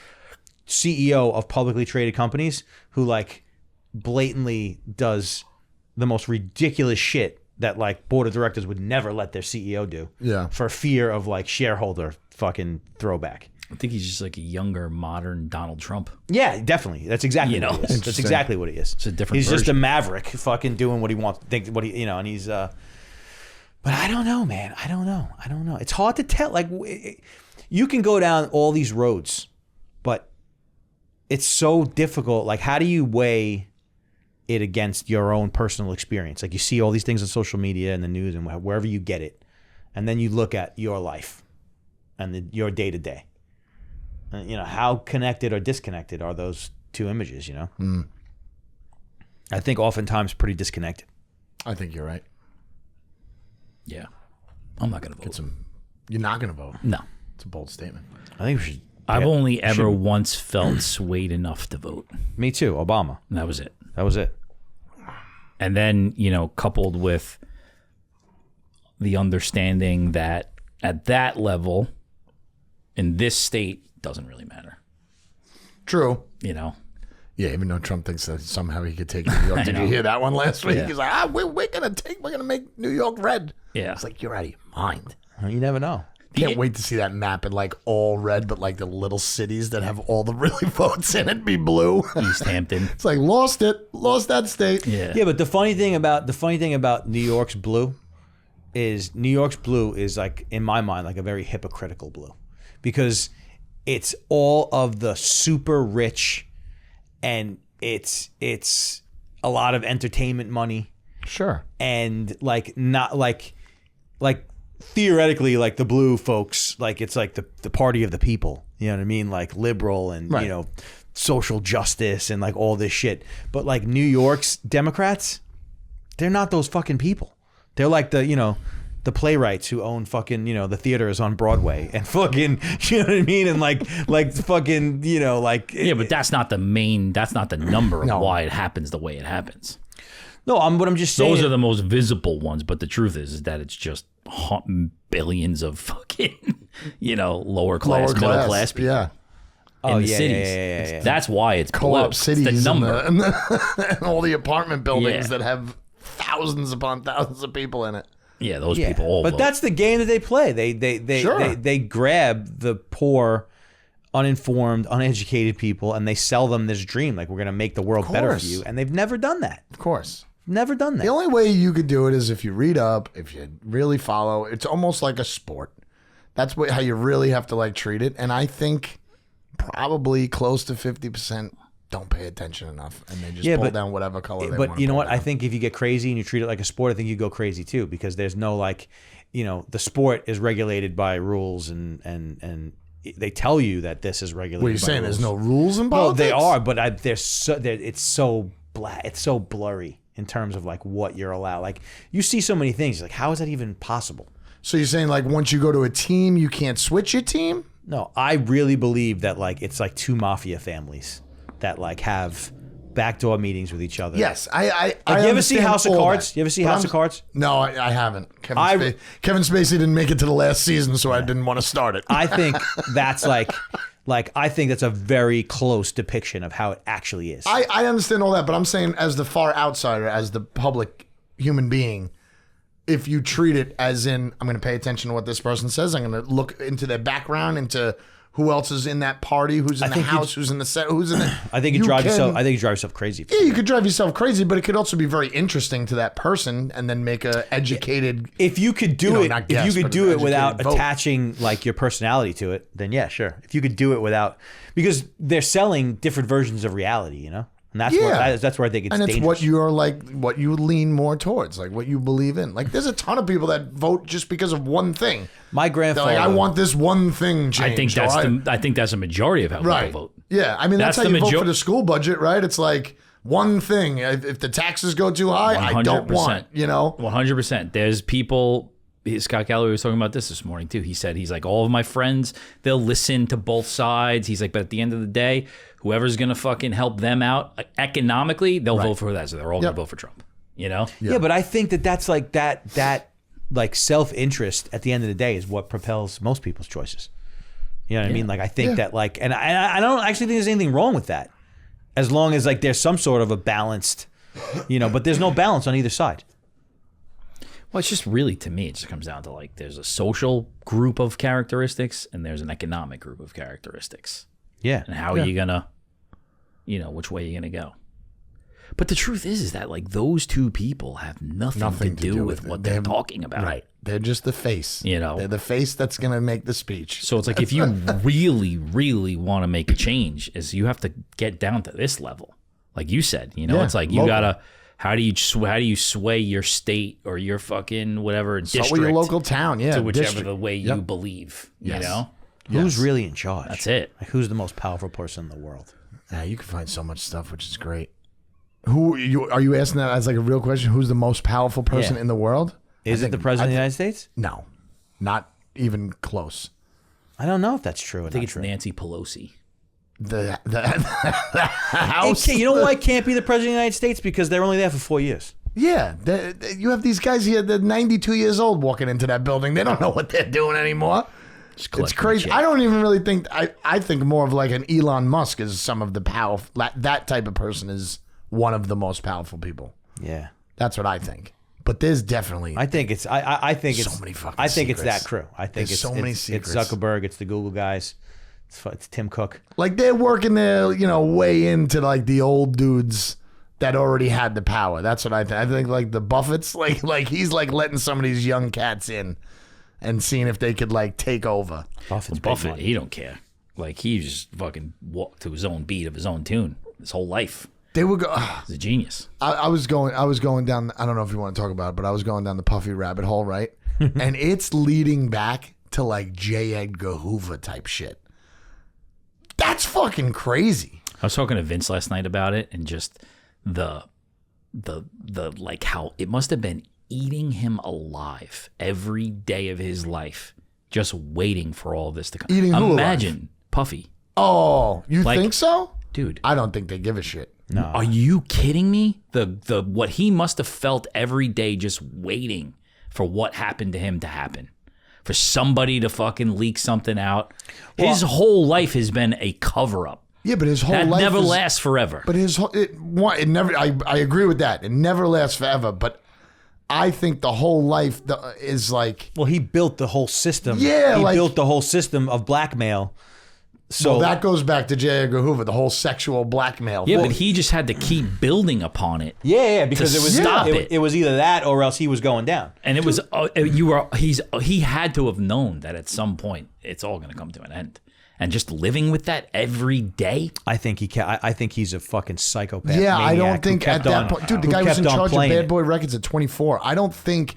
CEO of publicly traded companies who like blatantly does the most ridiculous shit that like board of directors would never let their CEO do. Yeah. For fear of like shareholder fucking throwback. I think he's just like a younger, modern Donald Trump. Yeah, definitely. That's exactly what he is. That's exactly what he is. It's a different He's just a version. maverick fucking doing what he wants, and he's but I don't know, man. I don't know. It's hard to tell. Like you can go down all these roads, but it's so difficult. Like how do you weigh it against your own personal experience? Like you see all these things on social media and the news and wherever you get it, and then you look at your life and your day to day. How connected or disconnected are those two images? I think oftentimes pretty disconnected. I think you're right. Yeah. I'm not going to vote. You're not going to vote. No. It's a bold statement. I think we should. I've only ever once felt swayed enough to vote. Me too. Obama. And that was it. That was it. And then, coupled with the understanding that at that level, in this state, doesn't really matter. True. Yeah, even though Trump thinks that somehow he could take New York. Did you hear that one last week? Yeah. He's like, we're gonna make New York red. Yeah. It's like, you're out of your mind. You never know. Can't wait to see that map in like all red, but like the little cities that have all the really votes in it be blue. East Hampton. It's like lost that state. Yeah. Yeah, but the funny thing about New York's blue is like, in my mind, like a very hypocritical blue, because it's all of the super rich, and it's a lot of entertainment money, Sure. and like not like theoretically, like the blue folks, like it's like the party of the people, you know what I mean? Like liberal and, Right. social justice and like all this shit. But like New York's Democrats, they're not those fucking people. They're like the playwrights who own fucking, the theaters on Broadway and fucking, you know what I mean? And like fucking, like. Yeah, but that's not the number of No. why it happens the way it happens. No, I'm just saying. Those are the most visible ones, but the truth is that it's just billions of fucking, lower class, middle class people Yeah. in the yeah, cities. yeah. That's why it's Co-op blue. cities It's the number. and all the apartment buildings Yeah. that have thousands upon thousands of people in it. Yeah, those Yeah, people all but vote. that's the game that they play. They Sure. they grab the poor, uninformed, uneducated people, and they sell them this dream, like we're gonna make the world better for course. you. And they've never done that. Of course. Never done that. The only way you could do it is if you read up, if you really follow. It's almost like a sport. That's how you really have to like treat it. And I think probably close to 50% don't pay attention enough, and they just pull down whatever color they want. But you know what? I think if you get crazy and you treat it like a sport, I think you go crazy too, because there's no like, the sport is regulated by rules and they tell you that this is regulated. What are you by saying? rules. There's no rules in No, politics? they are, but it's so blurry in terms of like what you're allowed. Like you see so many things. Like how is that even possible? So you're saying like once you go to a team, you can't switch your team? No, I really believe that like it's like two mafia families that like have backdoor meetings with each other. Yes, I Like, you ever see understand House of all Cards? that. You ever see But House of Cards? No, I haven't. Kevin Spacey didn't make it to the last season, so I didn't want to start it. I think that's like I think that's a very close depiction of how it actually is. I understand all that, but I'm saying as the far outsider, as the public human being, if you treat it as in, I'm going to pay attention to what this person says, I'm going to look into their background, into who else is in that party, who's in the house, who's in the set, who's in the... I think you drive yourself crazy. Yeah, you could drive yourself crazy, but it could also be very interesting to that person and then make a educated... If you could do it, not if guess, you could but do an it without educated vote. attaching like your personality to it, then yeah, sure. If you could do it without, because they're selling different versions of reality, you know, and that's that's where I think it's And it's dangerous. what you're like, what you lean more towards, like what you believe in. Like there's a ton of people that vote just because of one thing. My They're grandfather. like, I want this one thing changed. I think that's a majority of how right. people vote. Yeah, I mean that's how the you vote major- for the school budget, right? It's like one thing. If the taxes go too high, I don't 100%. want. You know, 100%. There's people. Scott Galore was talking about this morning too. He said he's like, all of my friends, they'll listen to both sides. He's like, but at the end of the day, whoever's gonna fucking help them out economically, they'll vote for that. So they're all gonna vote for Trump. You know? Yeah, but I think that's like that like self-interest at the end of the day is what propels most people's choices. You know what I mean? Like I think that like, and I don't actually think there's anything wrong with that, as long as like there's some sort of a balanced, you know. But there's no balance on either side. Well, it's just really, to me, it just comes down to like there's a social group of characteristics and there's an economic group of characteristics. Yeah. And how are you gonna, which way are you gonna go? But the truth is that like those two people have nothing to do with what they're talking about. Right. They're just the face. You know? They're the face that's going to make the speech. So it's like if you really, really want to make a change, is you have to get down to this level. Like you said, it's like you local. gotta. How do you sway your state or your fucking whatever Start district with your local town, yeah. to whichever district. the way you believe? You Yes. know, Who's really in charge? that's it. Like, who's the most powerful person in the world? Yeah, you can find so much stuff, which is great. Are you asking that as like a real question? Who's the most powerful person Yeah. in the world? Is it the president of the United States? No, not even close. I don't know if that's true. I think it's Nancy Pelosi. The house. Okay, you know why it can't be the president of the United States? Because they're only there for 4 years. Yeah, you have these guys here. They're 92 years old walking into that building. They don't know what they're doing anymore. It's crazy. shit. I don't even really think. I think more of like an Elon Musk is some of the powerful. That type of person is one of the most powerful people. Yeah. That's what I think. But there's definitely. I think it's. I think it's. So many fucking I think it's secrets. that crew. I think There's it's so many it's secrets. Zuckerberg. It's the Google guys. It's Tim Cook. Like they're working their, way into like the old dudes that already had the power. That's what I think. I think like the Buffetts, like he's like letting some of these young cats in and seeing if they could like take over. Buffett, he don't care. Like he just fucking walked to his own beat of his own tune his whole life. They would go. He's a genius. I was going down. I don't know if you want to talk about it, but I was going down the Puffy rabbit hole, right? And it's leading back to like J. Edgar Hoover type shit. That's fucking crazy. I was talking to Vince last night about it, and just the like how it must have been eating him alive every day of his life, just waiting for all this to come. Eating who Imagine Puffy, Oh, you Like- think so? dude. I don't think they give a shit. No. Are you kidding me? The what he must have felt every day, just waiting for what happened to him to happen, for somebody to fucking leak something out. His whole life has been a cover up. Yeah, but his whole That life never is, lasts forever. But it never. I agree with that. It never lasts forever. But I think the whole life is like. Well, he built the whole system. Yeah, he like- built the whole system of blackmail. So Well, that goes back to J. Edgar Hoover, the whole sexual blackmail. Yeah, Well, but he just had to keep building upon it. yeah, because To it was stop it, it. it was either that or else he was going down. And it was he had to have known that at some point it's all going to come to an end. And just living with that every day. I think I think he's a fucking psychopath. Yeah, I maniac don't who think at kept that on- point, dude. The who guy was kept in on charge of playing Bad it. Boy Records at 24. I don't think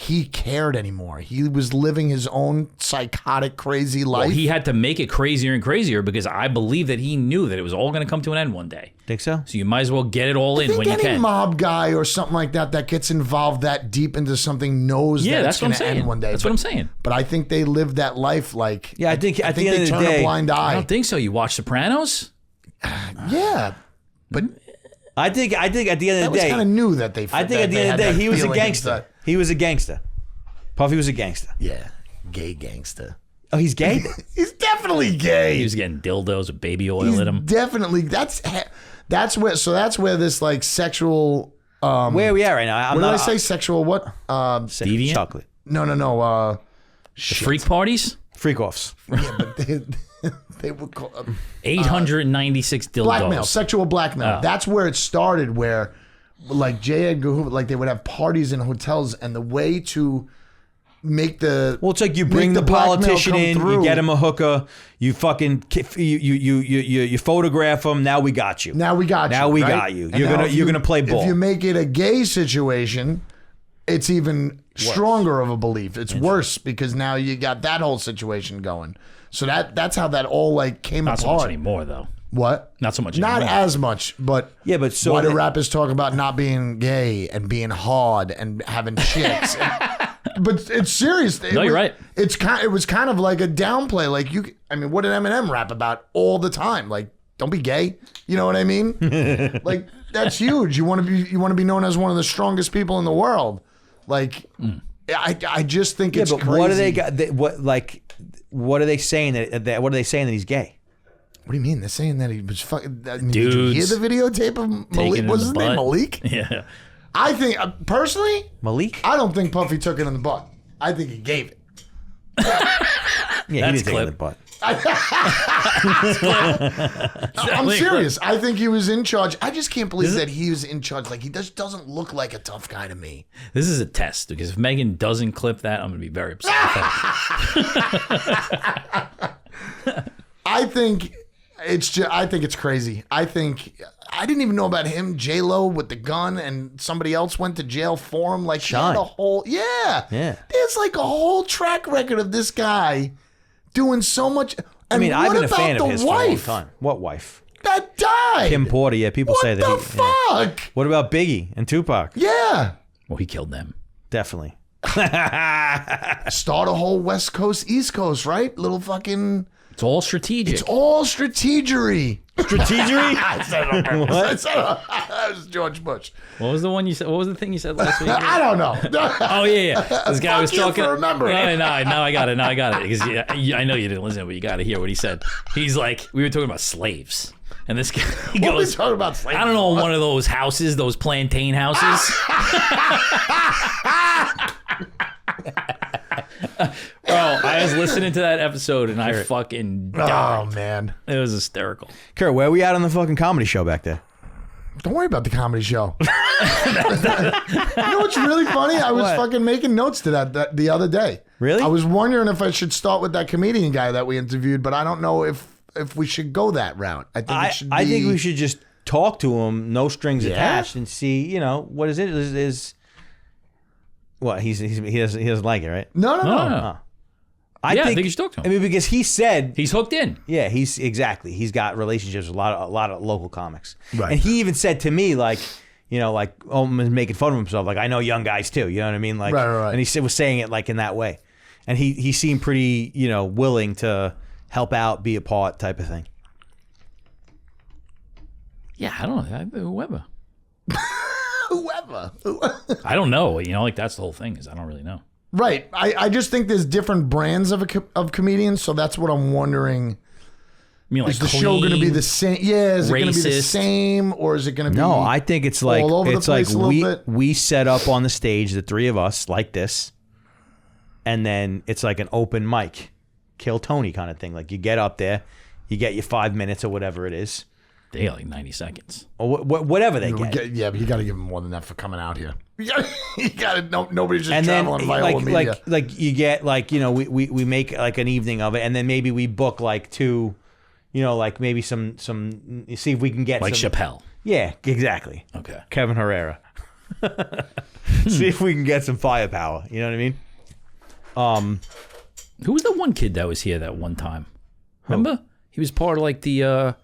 he cared anymore. He was living his own psychotic, crazy life. Well, he had to make it crazier and crazier because I believe that he knew that it was all going to come to an end one day. Think so? So you might as well get it all in when you any can. mob guy or something like that gets involved that deep into something knows that that's it's what going I'm to saying. end one day. That's what I'm saying. But I think they lived that life like. Yeah, I think at the end they of the turn a day, blind I eye. don't think so. You watch Sopranos? Yeah, but I think at the end of that the was day, kind of new that they. I think at the end of the day, he was a gangster. Inside. He was a gangster. Puffy was a gangster. Yeah, gay gangster. Oh, he's gay? He's definitely gay. He was getting dildos with baby oil in him. Definitely. That's where this like sexual. Where are we at right now? What did I say? Sexual what? Deviant? Chocolate. No. Freak parties? Freak offs. Yeah, but they would call 896 dildos. blackmail, sexual blackmail. Oh. That's where it started. Where, like J. Edgar Hoover, like they would have parties in hotels, and the way to make the Well, it's like you bring the blackmail politician come in, through. you get him a hooker, you fucking you photograph him. Now we got you. Now we got you. Now we right? got you. And You're now gonna if you're gonna play ball. If you make it a gay situation, it's even stronger of a belief. It's worse because now you got that whole situation going. So that's how that all like came Not so apart. much anymore, though. What? Not so much Not anymore. as much, but Yeah, but so why do the- rappers talk about not being gay and being hard and having chicks? But it's serious. No, you're right. It was kind of like a downplay. Like what did Eminem rap about all the time? Like, don't be gay. You know what I mean? Like that's huge. You want to be known as one of the strongest people in the world. Like, I just think yeah, it's but crazy. what do they got? What are they saying that? What are they saying that he's gay? What do you mean? They're saying that he was fucking. I mean, Dudes did you hear the videotape of taking Malik? it in What's the his name? butt. Malik? Yeah. I think personally, Malik? I don't think Puffy took it in the butt. I think he gave it. Yeah, he That's didn't take it in clip. the butt. I'm serious. I think he was in charge. I just can't believe that he was in charge. Like he just doesn't look like a tough guy to me. This is a test because if Megan doesn't clip that, I'm going to be very upset. I think it's crazy. I didn't even know about him, J-Lo with the gun, and somebody else went to jail for him. Like he had a whole Yeah. There's like a whole track record of this guy doing so much. I And mean, I've what been a about fan the of his for a long wife time. What wife? that died? Kim Porter. Yeah, people What say that. the he, yeah. fuck? What about Biggie and Tupac? Yeah. Well, he killed them. Definitely. Start a whole West Coast, East Coast, right? Little fucking. It's all strategic. It's all strategery. Strategery? I said it on purpose. That was George Bush. What was the one you said? What was the thing you said last week? I don't know. Oh yeah. This guy Fuck was you talking. for remembering. No, now I got it. Now I got it because I know you didn't listen, but you got to hear what he said. He's like, we were talking about slaves, and this guy he What are we goes, talking about? Slavery? I don't know, one of those houses, those plantain houses. Bro, I was listening to that episode and I fucking died. Oh man. It was hysterical. Kurt, where are we at on the fucking comedy show back there? Don't worry about the comedy show. You know what's really funny? I was fucking making notes to that the other day. Really? I was wondering if I should start with that comedian guy that we interviewed, but I don't know if we should go that route. I think it should be. I think we should just talk to him, no strings attached, and see, what is it? Is what he doesn't like it, right? No. No. I think you should talk to him. I mean, because he said He's hooked in. yeah, he's got relationships with a lot of local comics, Right. and he even said to me like almost making fun of himself, like I know young guys too, you know what I mean, like Right. and he was saying it like in that way, and he seemed pretty willing to help out, be a part type of thing. Yeah, I don't know. Whoever. Whoever. I don't know. Like that's the whole thing is I don't really know. Right. I just think there's different brands of comedians, so that's what I'm wondering. I mean, like Is the show going to be the same? Yeah, is it going to be the racist. same, or is it going to be? No, I think it's like all over the it's like place a little bit? we set up on the stage, the three of us like this, and then it's like an open mic, Kill Tony kind of thing. Like you get up there, you get your 5 minutes or whatever it is, They got like 90 seconds. or whatever they get. Yeah, but you got to give them more than that for coming out here. You got to. No, nobody's just And then traveling via media. like you get we make like an evening of it, and then maybe we book like two, like maybe some see if we can get Like some, Chappelle. Yeah, exactly. Okay. Kevin Herrera. See if we can get some firepower. You know what I mean? Who was the one kid that was here that one time? Remember? He was part of like the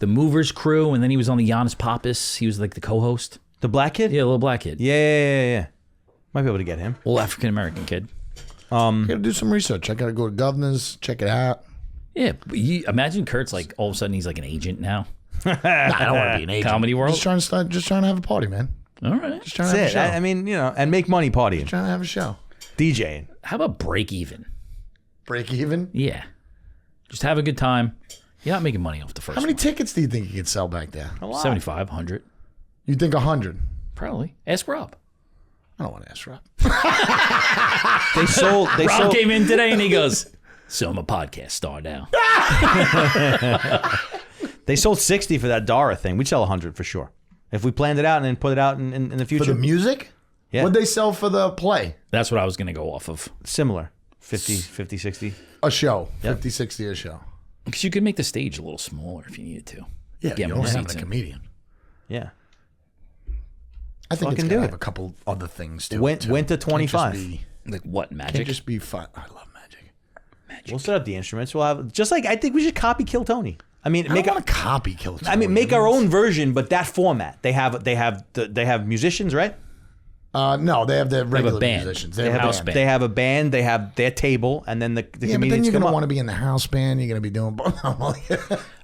Movers crew, and then he was on the Giannis Pappas. He was like the co-host. The black kid? Yeah, the little black kid. Yeah. Might be able to get him. Little African-American kid. Gotta do some research. I gotta go to Governor's, check it out. Yeah, but you imagine Kurt's like all of a sudden he's like an agent now. Nah, I don't want to be an agent. Comedy world. Just trying to have a party, man. All right. Just trying to have That's a it. show. I mean, and make money partying. Trying to have a show. DJing. How about break even? Break even. Yeah. Just have a good time. You're not making money off the first How many one. tickets do you think you could sell back there? 75, 100. You think 100? Probably. Ask Rob. I don't want to ask Rob. They Rob sold came in today and he goes, so I'm a podcast star now. They sold 60 for that Dara thing. We'd sell 100 for sure. If we planned it out and then put it out in the For future. the music? Yeah. What'd they sell for the play? That's what I was going to go off of. Similar. 50, 60. A show. Yep. 50, 60 a show. Because you could make the stage a little smaller if you needed to. Yeah, Get you more don't have seats a in. comedian. Yeah. I think Fucking it's do gonna it. have a couple other things too. Went to Can't just 25. be- Like what, Can't magic? just be fun. I love magic. We'll set up the instruments. We'll have just like I think we should copy Kill Tony. I mean, I make don't want to copy Kill Tony. I mean, make our own version, but that format. They have musicians, right? No, they have the regular band. musicians. They have a house band. band. They have a band. They have their table, and then the Yeah, but then comedians you're come gonna up. want to be in the house band. You're gonna be doing.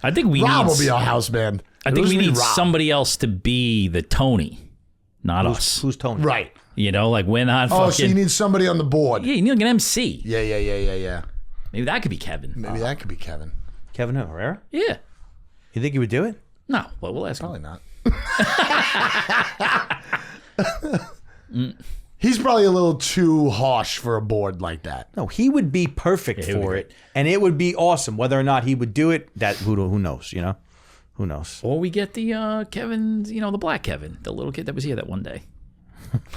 I think we Rob need. will be our house band. I think It'll we just be need Rob. somebody else to be the Tony, not us. Who's Tony? Right. You know, like we're not Oh, fucking. so you need somebody on the board. Yeah, you need like an MC. Yeah. Maybe that could be Kevin. Maybe that could be Kevin. Kevin Herrera. Yeah. You think he would do it? No, well, we'll ask him. Probably not. He's probably a little too harsh for a board like that. No, he would be perfect he would for be it, and it would be awesome. Whether or not he would do it, that who knows? You know, who knows? Or we get the Kevin, you know, the black Kevin, the little kid that was here that one day.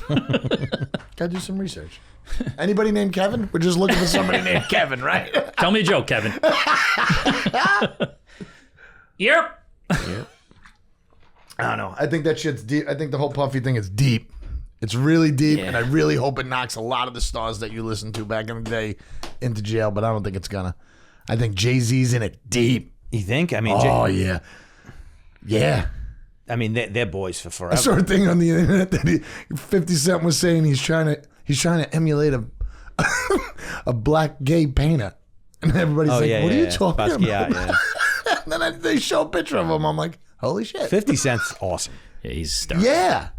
Gotta do some research. Anybody named Kevin? We're just looking for somebody named Kevin, right? Tell me a joke, Kevin. Yep. I don't know. I think that shit's deep. I think the whole Puffy thing is deep. It's really deep, Yeah. and I really hope it knocks a lot of the stars that you listened to back in the day into jail, but I don't think it's gonna. I think Jay-Z's in it deep. You think? I mean, Oh, yeah. Yeah. I mean, they're boys for I forever. saw a thing on the internet that 50 Cent was saying he's trying to emulate a black gay painter. And everybody's Oh like, yeah, what yeah, are you talking about? Basquiat, yeah. And then they show a picture of him. I'm like, holy shit. 50 Cent's awesome Yeah, he's star. Yeah.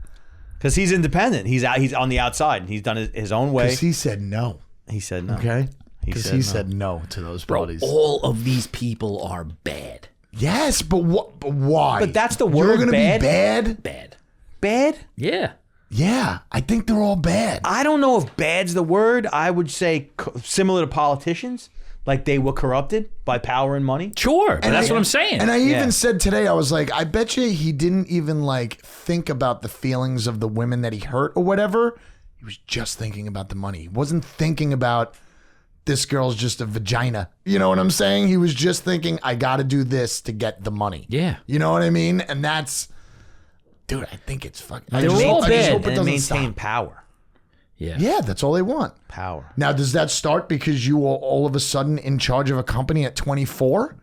because he's independent. He's out. He's on the outside, and he's done it his own way. Because he said no. He said no. Okay? Because he no. said no to those Bro, buddies. all of these people are bad. Yes, but what? But why? But that's the You're word, gonna bad? be bad? Bad. Bad? Yeah. Yeah, I think they're all bad. I don't know if bad's the word. I would say similar to politicians, like they were corrupted by power and money. Sure, but that's I- what I'm saying. And I Yeah. even said today, I was like, I bet you he didn't even like think about the feelings of the women that he hurt or whatever. He was just thinking about the money. He wasn't thinking about this girl's just a vagina. You know what I'm saying? He was just thinking, I got to do this to get the money. Yeah. You know what I mean? And that's, dude, I think it's fucking. I They're just all hope- I just bad, hope it And doesn't maintain stop. power. yeah. Yeah, that's all they want. Power. Now, does that start because you were all of a sudden in charge of a company at 24?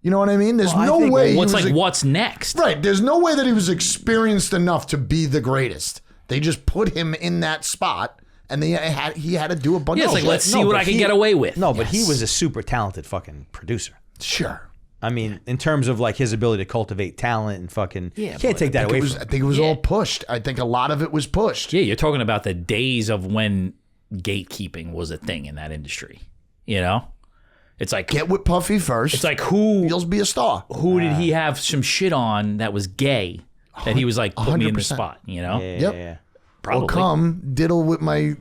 You know what I mean? There's Well, I no think- way. he What's was like, a- what's next? Right. There's no way that he was experienced enough to be the greatest. They just put him in that spot, and he had to do a bunch Yeah, of it's like, shit. let's see what but I can he- get away with. No, but he Yes. was a super talented fucking producer. Sure. I mean, in terms of like his ability to cultivate talent and fucking, Yeah, you can't but take that away I from him. think it was all pushed. I think a lot of it was pushed. Yeah, you're talking about the days of when gatekeeping was a thing in that industry. You know? It's like Get with Puffy first. it's like who you'll be a star. did he have some shit on that was gay that he was like put me in the 100%. spot, you know? Yeah, Yep. yeah. Probably. Well, come diddle with my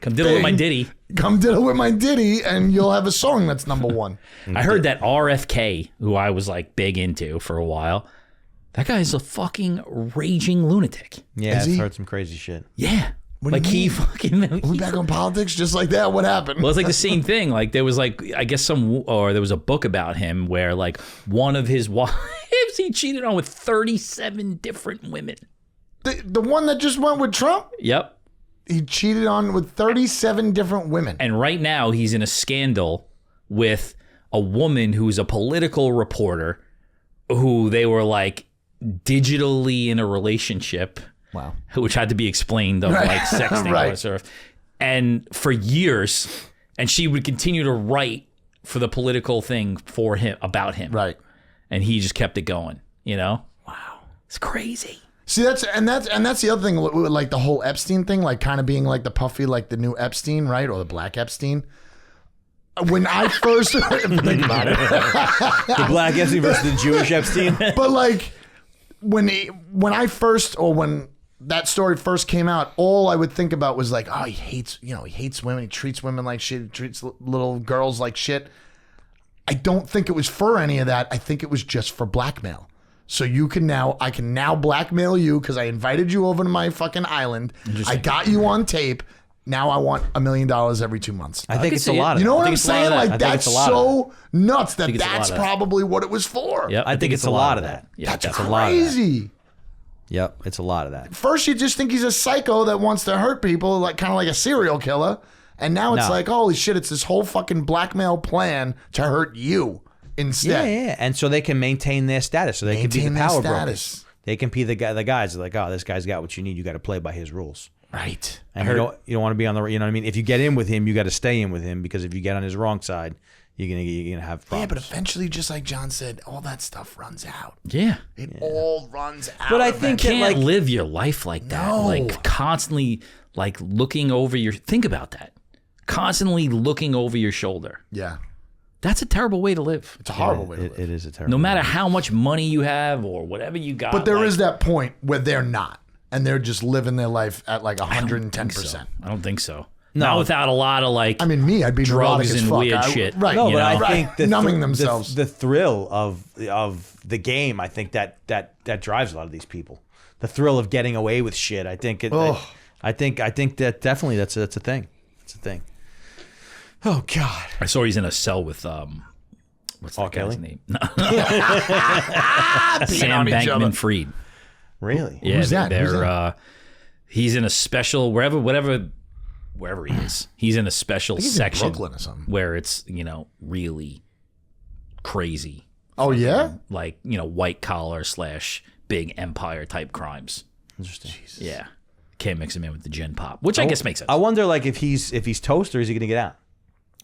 Come diddle with my thing. Diddy. come diddle with my Diddy, and you'll have a song that's number one. I heard that RFK, who I was like big into for a while, that guy's a fucking raging lunatic. Yeah, Is I've he? heard some crazy shit. Yeah. What do Like you he mean? fucking We back on politics just like that. What happened? Well, it's like the same thing. Like there was like I guess there was a book about him where like one of his wives he cheated on with 37 different women. The one that just went with Trump? Yep. he cheated on with 37 different women. And right now he's in a scandal with a woman who's a political reporter who they were like digitally in a relationship. Wow. Which had to be explained of like sexting Right. or sort of. And for years, and she would continue to write for the political thing for him, about him. Right. And he just kept it going, you know? Wow. It's crazy. See, that's the other thing, like the whole Epstein thing, like kind of being like the Puffy, like the new Epstein, right? Or the black Epstein. When I first think about it. The black Epstein versus the Jewish Epstein. But like when that story first came out, all I would think about was like, oh, he hates women. He treats women like shit. He treats little girls like shit. I don't think it was for any of that. I think it was just for blackmail. So I can now blackmail you because I invited you over to my fucking island. I got you on tape. Now I want $1 million every 2 months. I think it's a lot of You know that. what I'm saying? Like that's so nuts that it's a lot that's of that. probably what it was for. Yep. I think it's a lot of that. Yeah, That's a lot of that. crazy. Yep, it's a lot of that. First you just think he's a psycho that wants to hurt people, like kind of like a serial killer. And now it's No. like, holy shit, it's this whole fucking blackmail plan to hurt you instead. Yeah. And so they can maintain their status. So they can be Maintain the their power status. brokers. They can be the guys like, oh, this guy's got what you need. You got to play by his rules. Right. And you don't want to be on the, you know what I mean? If you get in with him, you got to stay in with him, because if you get on his wrong side, you're gonna have problems. Yeah, but eventually, just like John said, all that stuff runs out. Yeah. It all runs out. But I think You that, can't like, live your life like that. No. Like constantly like looking over your, think about that. Constantly looking over your shoulder. Yeah. That's a terrible way to live. It's a horrible way to live. it is a terrible. No matter how much money you have or whatever you got. But there like, is that point where they're not. And they're just living their life at like 110%. I don't think so. Not without a lot of like I mean, me, I'd be neurotic drugs as and fuck. weird I- shit. Right. No, you but know? I think the Numbing themselves. the thrill of the game, I think that drives a lot of these people. The thrill of getting away with shit. I think I think that definitely that's a thing. It's a thing. Oh God. I saw he's in a cell with what's that guy's Kelly? name? Peeing Sam on each other. Bankman-Fried. Really? Yeah, Who's that? Who's they're he's in a special wherever he is. He's in a special he's in section Brooklyn or something. where it's, really crazy. Oh, yeah? Like, white collar / big empire type crimes. Interesting. Yeah. Can't mix him in with the gin pop, which I guess makes sense. I wonder, like, if he's toast, or is he going to get out?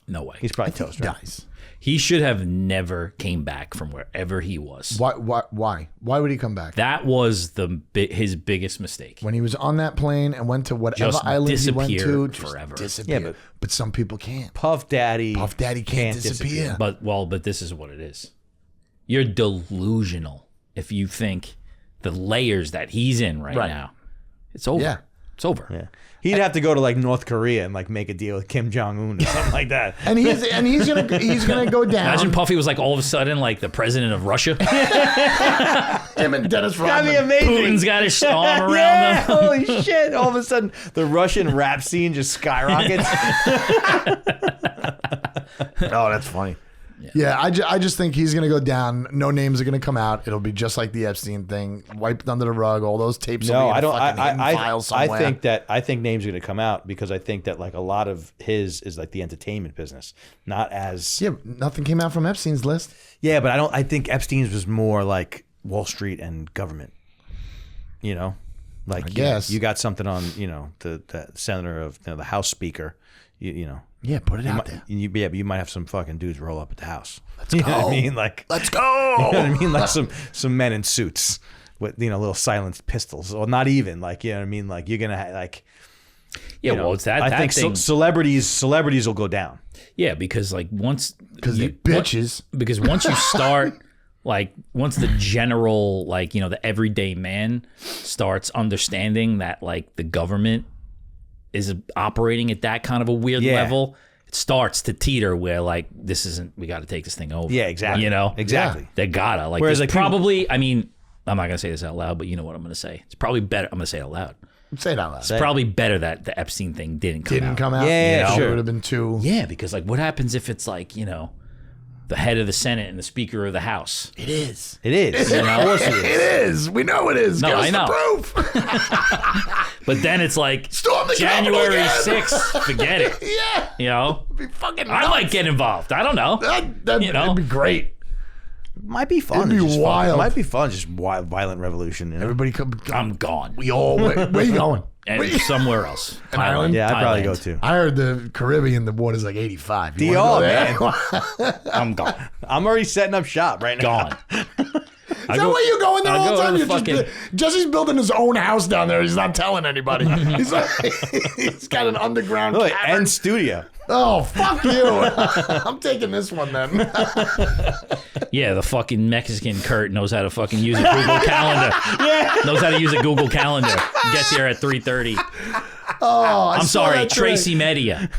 No way. He's probably toast, right? Dies. He should have never came back from wherever he was. Why? Why would he come back? That was his biggest mistake. When he was on that plane and went to whatever Just island he went to, disappeared just forever. disappear. Yeah, but some people can't. Puff Daddy Can't disappear. But this is what it is. You're delusional if you think the layers that he's in right now. It's over. Yeah. It's over. Yeah. He'd have to go to like North Korea and like make a deal with Kim Jong Un or something like that. And he's gonna go down. Imagine Puffy was like all of a sudden like the president of Russia. Him and Dennis That'd be Rodman. amazing. Putin's got his arm around Yeah, him. holy shit. All of a sudden, the Russian rap scene just skyrockets. Oh, that's funny. Yeah, I just think he's gonna go down. No names are gonna come out. It'll be just like the Epstein thing, wiped under the rug. All those tapes. No, will be in I a don't. fucking hidden file somewhere. I think names are going to come out, because I think that like a lot of his is like the entertainment business, not as Yeah, nothing came out from Epstein's list. yeah. But I think Epstein's was more like Wall Street and government. Like I guess. you got something on the senator of the House Speaker. You know. Yeah, put it out there. But you might have some fucking dudes roll up at the house. Let's You know what go. I mean? Like, Let's go. you know what I mean? Like some men in suits with little silenced pistols, or not even like, you know what I mean? Like, you're gonna like. Yeah, you know, well, it's that. I that think thing. celebrities will go down. Yeah, because like Because they're bitches. Because once you start, like, once the general, like, the everyday man starts understanding that, like, the government is operating at that kind of a weird Yeah. level, it starts to teeter where, like, we got to take this thing over. Yeah, exactly. Exactly. They gotta. Like, Whereas, there's like, probably, I mean, I'm not going to say this out loud, but you know what I'm going to say. It's probably better. I'm going to say it out loud. Say it out loud. It's probably better that the Epstein thing didn't come out. Yeah, It sure. would have been too. Yeah, because, like, what happens if it's, like, the head of the Senate and the Speaker of the House? It is. It is. Of course it is. It is. We know it is. No, Give us I know. the proof. But then it's like Storm the Capitol January again. 6th. Forget it. Yeah. You know? It'd be fucking I nuts. might get involved. I don't know. That'd You know? be great. Might be fun. It'd be It's just fun. wild. It might be fun. Just wild, violent revolution. You know? Everybody come. I'm gone. We all. Where you going? And somewhere else. An island? Yeah, I'd probably go Thailand. too. I heard the Caribbean, the water's like 85. You The wanna go there? I'm gone. I'm already setting up shop right now. Gone. Is that where you going there I all go the time? to You're the just, Jesse's building his own house down there. He's not telling anybody. He's like, he's got an underground Look, cavern. and studio. Oh, fuck you. I'm taking this one then. Yeah, the fucking Mexican Kurt knows how to fucking use a Google Calendar. Knows how to use a Google Calendar. Gets here at 3:30. Oh, I'm sorry, Tracy Media.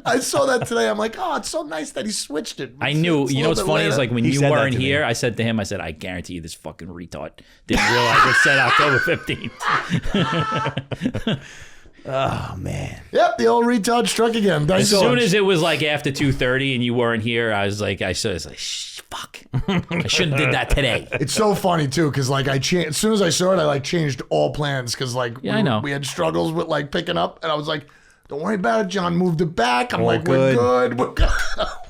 I saw that today. I'm like, oh, it's so nice that he switched it. I knew. It's a You know what's little bit funny is later. like when He you said that weren't to me. here, I said to him, I said, I guarantee you this fucking retard didn't realize it said October 15th. Oh man. Yep, the old retard struck again. As soon as it was like after 2:30 and you weren't here, I was like, shh, fuck. I shouldn't have did that today. It's so funny too, because like as soon as I saw it, I like changed all plans because like Yeah, I know. we had struggles with like picking up, and I was like, don't worry about it. John moved it back. I'm All like, good. we're good. We're good.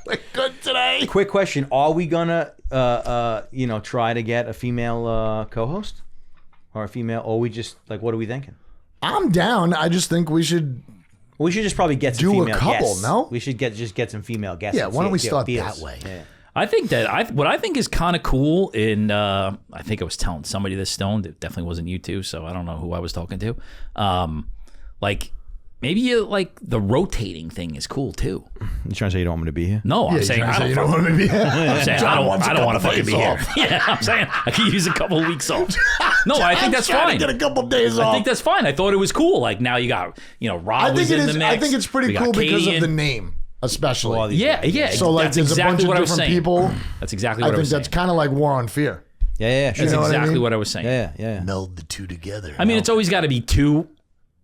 We're good today. Quick question: are we gonna, try to get a female co-host or a female? Or we just like, what are we thinking? I'm down. I just think we should. We should just probably get some Do a female couple, guests. no? We should get some female guests. Yeah, and why don't we see start how it that feels. way? Yeah. I think that what I think is kind of cool in I think I was telling somebody this stoned. It definitely wasn't you two, so I don't know who I was talking to. Like maybe like the rotating thing is cool too. You trying to say you don't want me to be here? No, I'm Yeah, saying I you don't don't want to be here. I'm saying John I don't wants a want to couple fucking be days here. off. Yeah, I'm saying I could use a couple of weeks off. No, I think that's trying fine. to get a couple days off. I think that's fine. I thought it was cool. Like now you got Rob I was think it in is. the mix. I think it's pretty We got cool because Katie of the in. name, especially. Well, these- Yeah. So like, that's there's exactly a bunch of what I was different saying. people. That's exactly I what I think was saying. that's kind of like War on Fear. Yeah. That's know what I exactly mean? what I was saying. Yeah. Meld the two together. I mean, it's always got to be two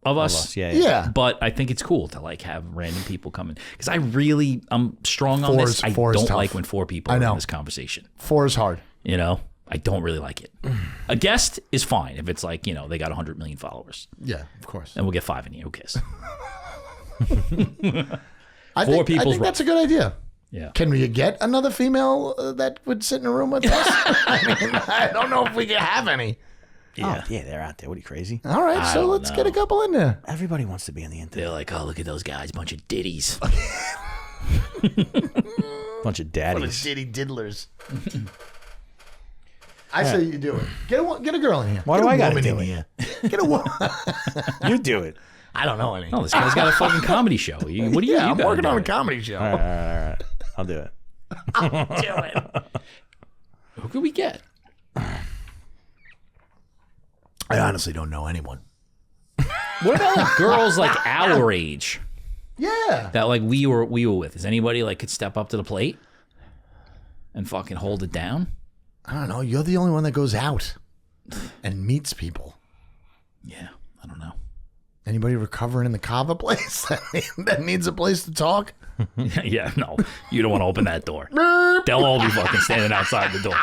of us. Yeah. Yeah. But I think it's cool to like have random people come in because I'm strong on Four this. is- I four is don't tough. like when four people I are know. in this conversation. 4 is hard. I don't really like it. A guest is fine if it's like they got 100 million followers, Yeah, of course. and we'll get 5 in here. Who cares? I Four think people's that's a good idea. Yeah. Can we get another female that would sit in a room with us? I mean, I don't know if we can have any. Yeah. Yeah, they're out there. What are you, crazy? All right, so don't let's know. get a couple in there. Everybody wants to be on the internet. They're like, oh, look at those guys, bunch of ditties. Bunch of daddies. Diddy diddlers. I say you do it. Get a girl in here. Why Get do a I gotta woman do in it? here. Get a woman. You do it. I don't know any. Oh, this guy's got a fucking comedy show. What do you? Yeah, I'm gotta working do on a it? comedy show. All right. I'll do it. Do it. Who could we get? I honestly don't know anyone. What about like girls like our age Yeah. that like we were with? Is anybody like could step up to the plate and fucking hold it down? I don't know. You're the only one that goes out and meets people. Yeah, I don't know. Anybody recovering in the Kava place that needs a place to talk? Yeah, no, you don't want to open that door. They'll all be fucking standing outside the door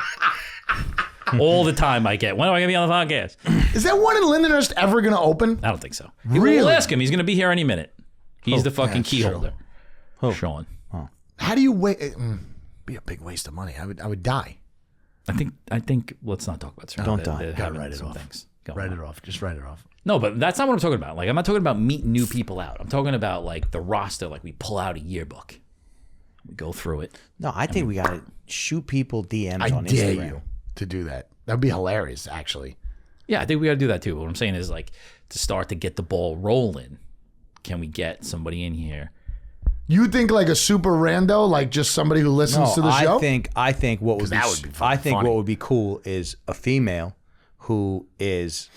all the time. I get. When am I gonna be on the podcast? Is that one in Lindenhurst ever going to open? I don't think so. Really? We'll ask him. He's gonna be here any minute. He's the fucking yeah, key sure. holder. Sean. How do you wait? Be a big waste of money. I would die. I think. Let's not talk about certain. Don't die. they're Gotta having write it some off. things going Write on. it off. Just write it off. No, but that's not what I'm talking about. Like, I'm not talking about meeting new people out. I'm talking about like the roster. Like, we pull out a yearbook, we go through it. No, I think we gotta shoot people DMs I on dare Instagram. you to do that. That'd be hilarious, actually. Yeah, I think we got to do that too. What I'm saying is like to start to get the ball rolling. Can we get somebody in here? You think like a super rando, like just somebody who listens to the show? I think what would be, that would be I think funny. what would be cool is a female who is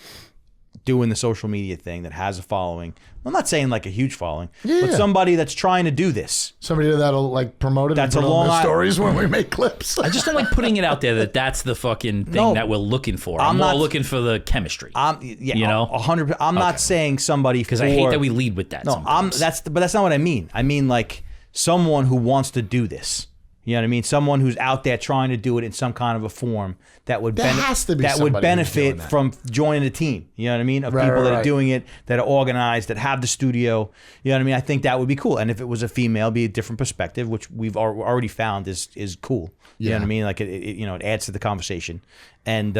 doing the social media thing that has a following. I'm not saying like a huge following, but Yeah. somebody that's trying to do this. Somebody that'll like promote it. That's and a put it on long their eye- stories when we make clips. I just don't like putting it out there that that's the fucking thing No. that we're looking for. I'm I'm more not- looking for the chemistry. Yeah, You know? 100. I'm not saying somebody Because I hate that we lead with that. No, sometimes. but that's not what I mean. I mean like someone who wants to do this. You know what I mean? Someone who's out there trying to do it in some kind of a form that would has to be that would somebody who's benefit doing that. from joining the team. You know what I mean? Of Right, people that are right. doing it, that are organized, that have the studio. You know what I mean? I think that would be cool. And if it was a female, it'd be a different perspective, which we've already found is cool. You know what I mean? Like it adds to the conversation. And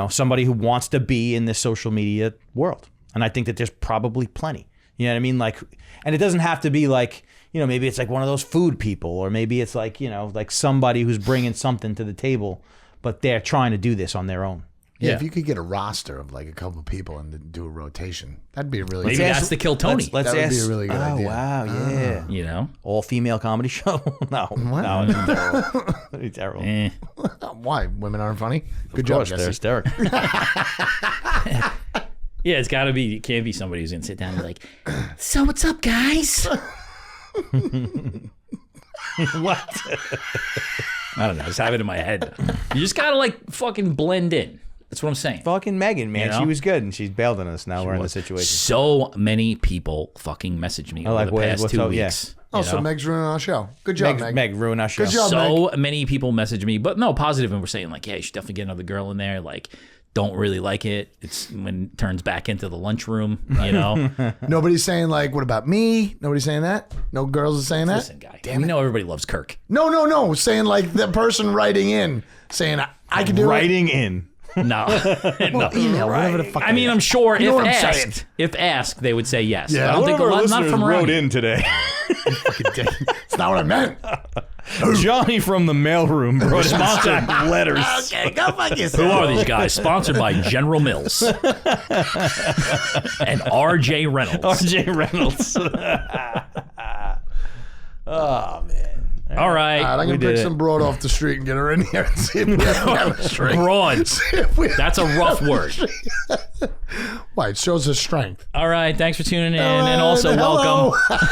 somebody who wants to be in this social media world. And I think that there's probably plenty. You know what I mean? Like, and it doesn't have to be like, maybe it's like one of those food people, or maybe it's like, like somebody who's bringing something to the table, but they're trying to do this on their own. Yeah, if you could get a roster of like a couple of people and do a rotation, that'd be a really Maybe that's the Kill Tony. Let's That would ask, be a really good idea. Oh, wow, yeah. All All-female comedy show? No. No, it's terrible. It's terrible. Why? Women aren't funny? Good Of course, job, they're Jesse. hysterical. Yeah, it's got to be. It can't be somebody who's gonna sit down and be like, "So what's up, guys?" What? I don't know. Just have it in my head. You just gotta like fucking blend in. That's what I'm saying. Fucking Megan, man. You know? She was good, and she's bailed on us. Now we're in the situation. So many people fucking messaged me over like, the past what's 2 up? Yeah. weeks. Oh, you so know? Meg's ruining our show. Good job, Meg. Meg ruined our show. Good job. So many people messaged me, but no, positive, and we're saying like, yeah, you should definitely get another girl in there. Like, don't really like it. It's when it turns back into the lunchroom, you know. Nobody's saying like, what about me? Nobody's saying that? No girls are saying that? Listen, guy, we know everybody loves Kirk. No. Saying like the person writing in, saying I can do Writing in. No, no. Email, whatever the fuck. I mean, I'm sure You know what I'm if saying. asked, they would say yes. Yeah. I don't think a lot, not from around here. today. It's not what I meant. Johnny from the mailroom brought sponsored letters. Okay, go fuck yourself. Who are these guys? Sponsored by General Mills and R.J. Reynolds. R.J. Reynolds. Oh, man. All right. All right, I'm going to pick some broad off the street and get her in here and see if we have chemistry. Broad. See if we That's a rough word. Why? It shows her strength. All right. Thanks for tuning in, and also Hello. welcome.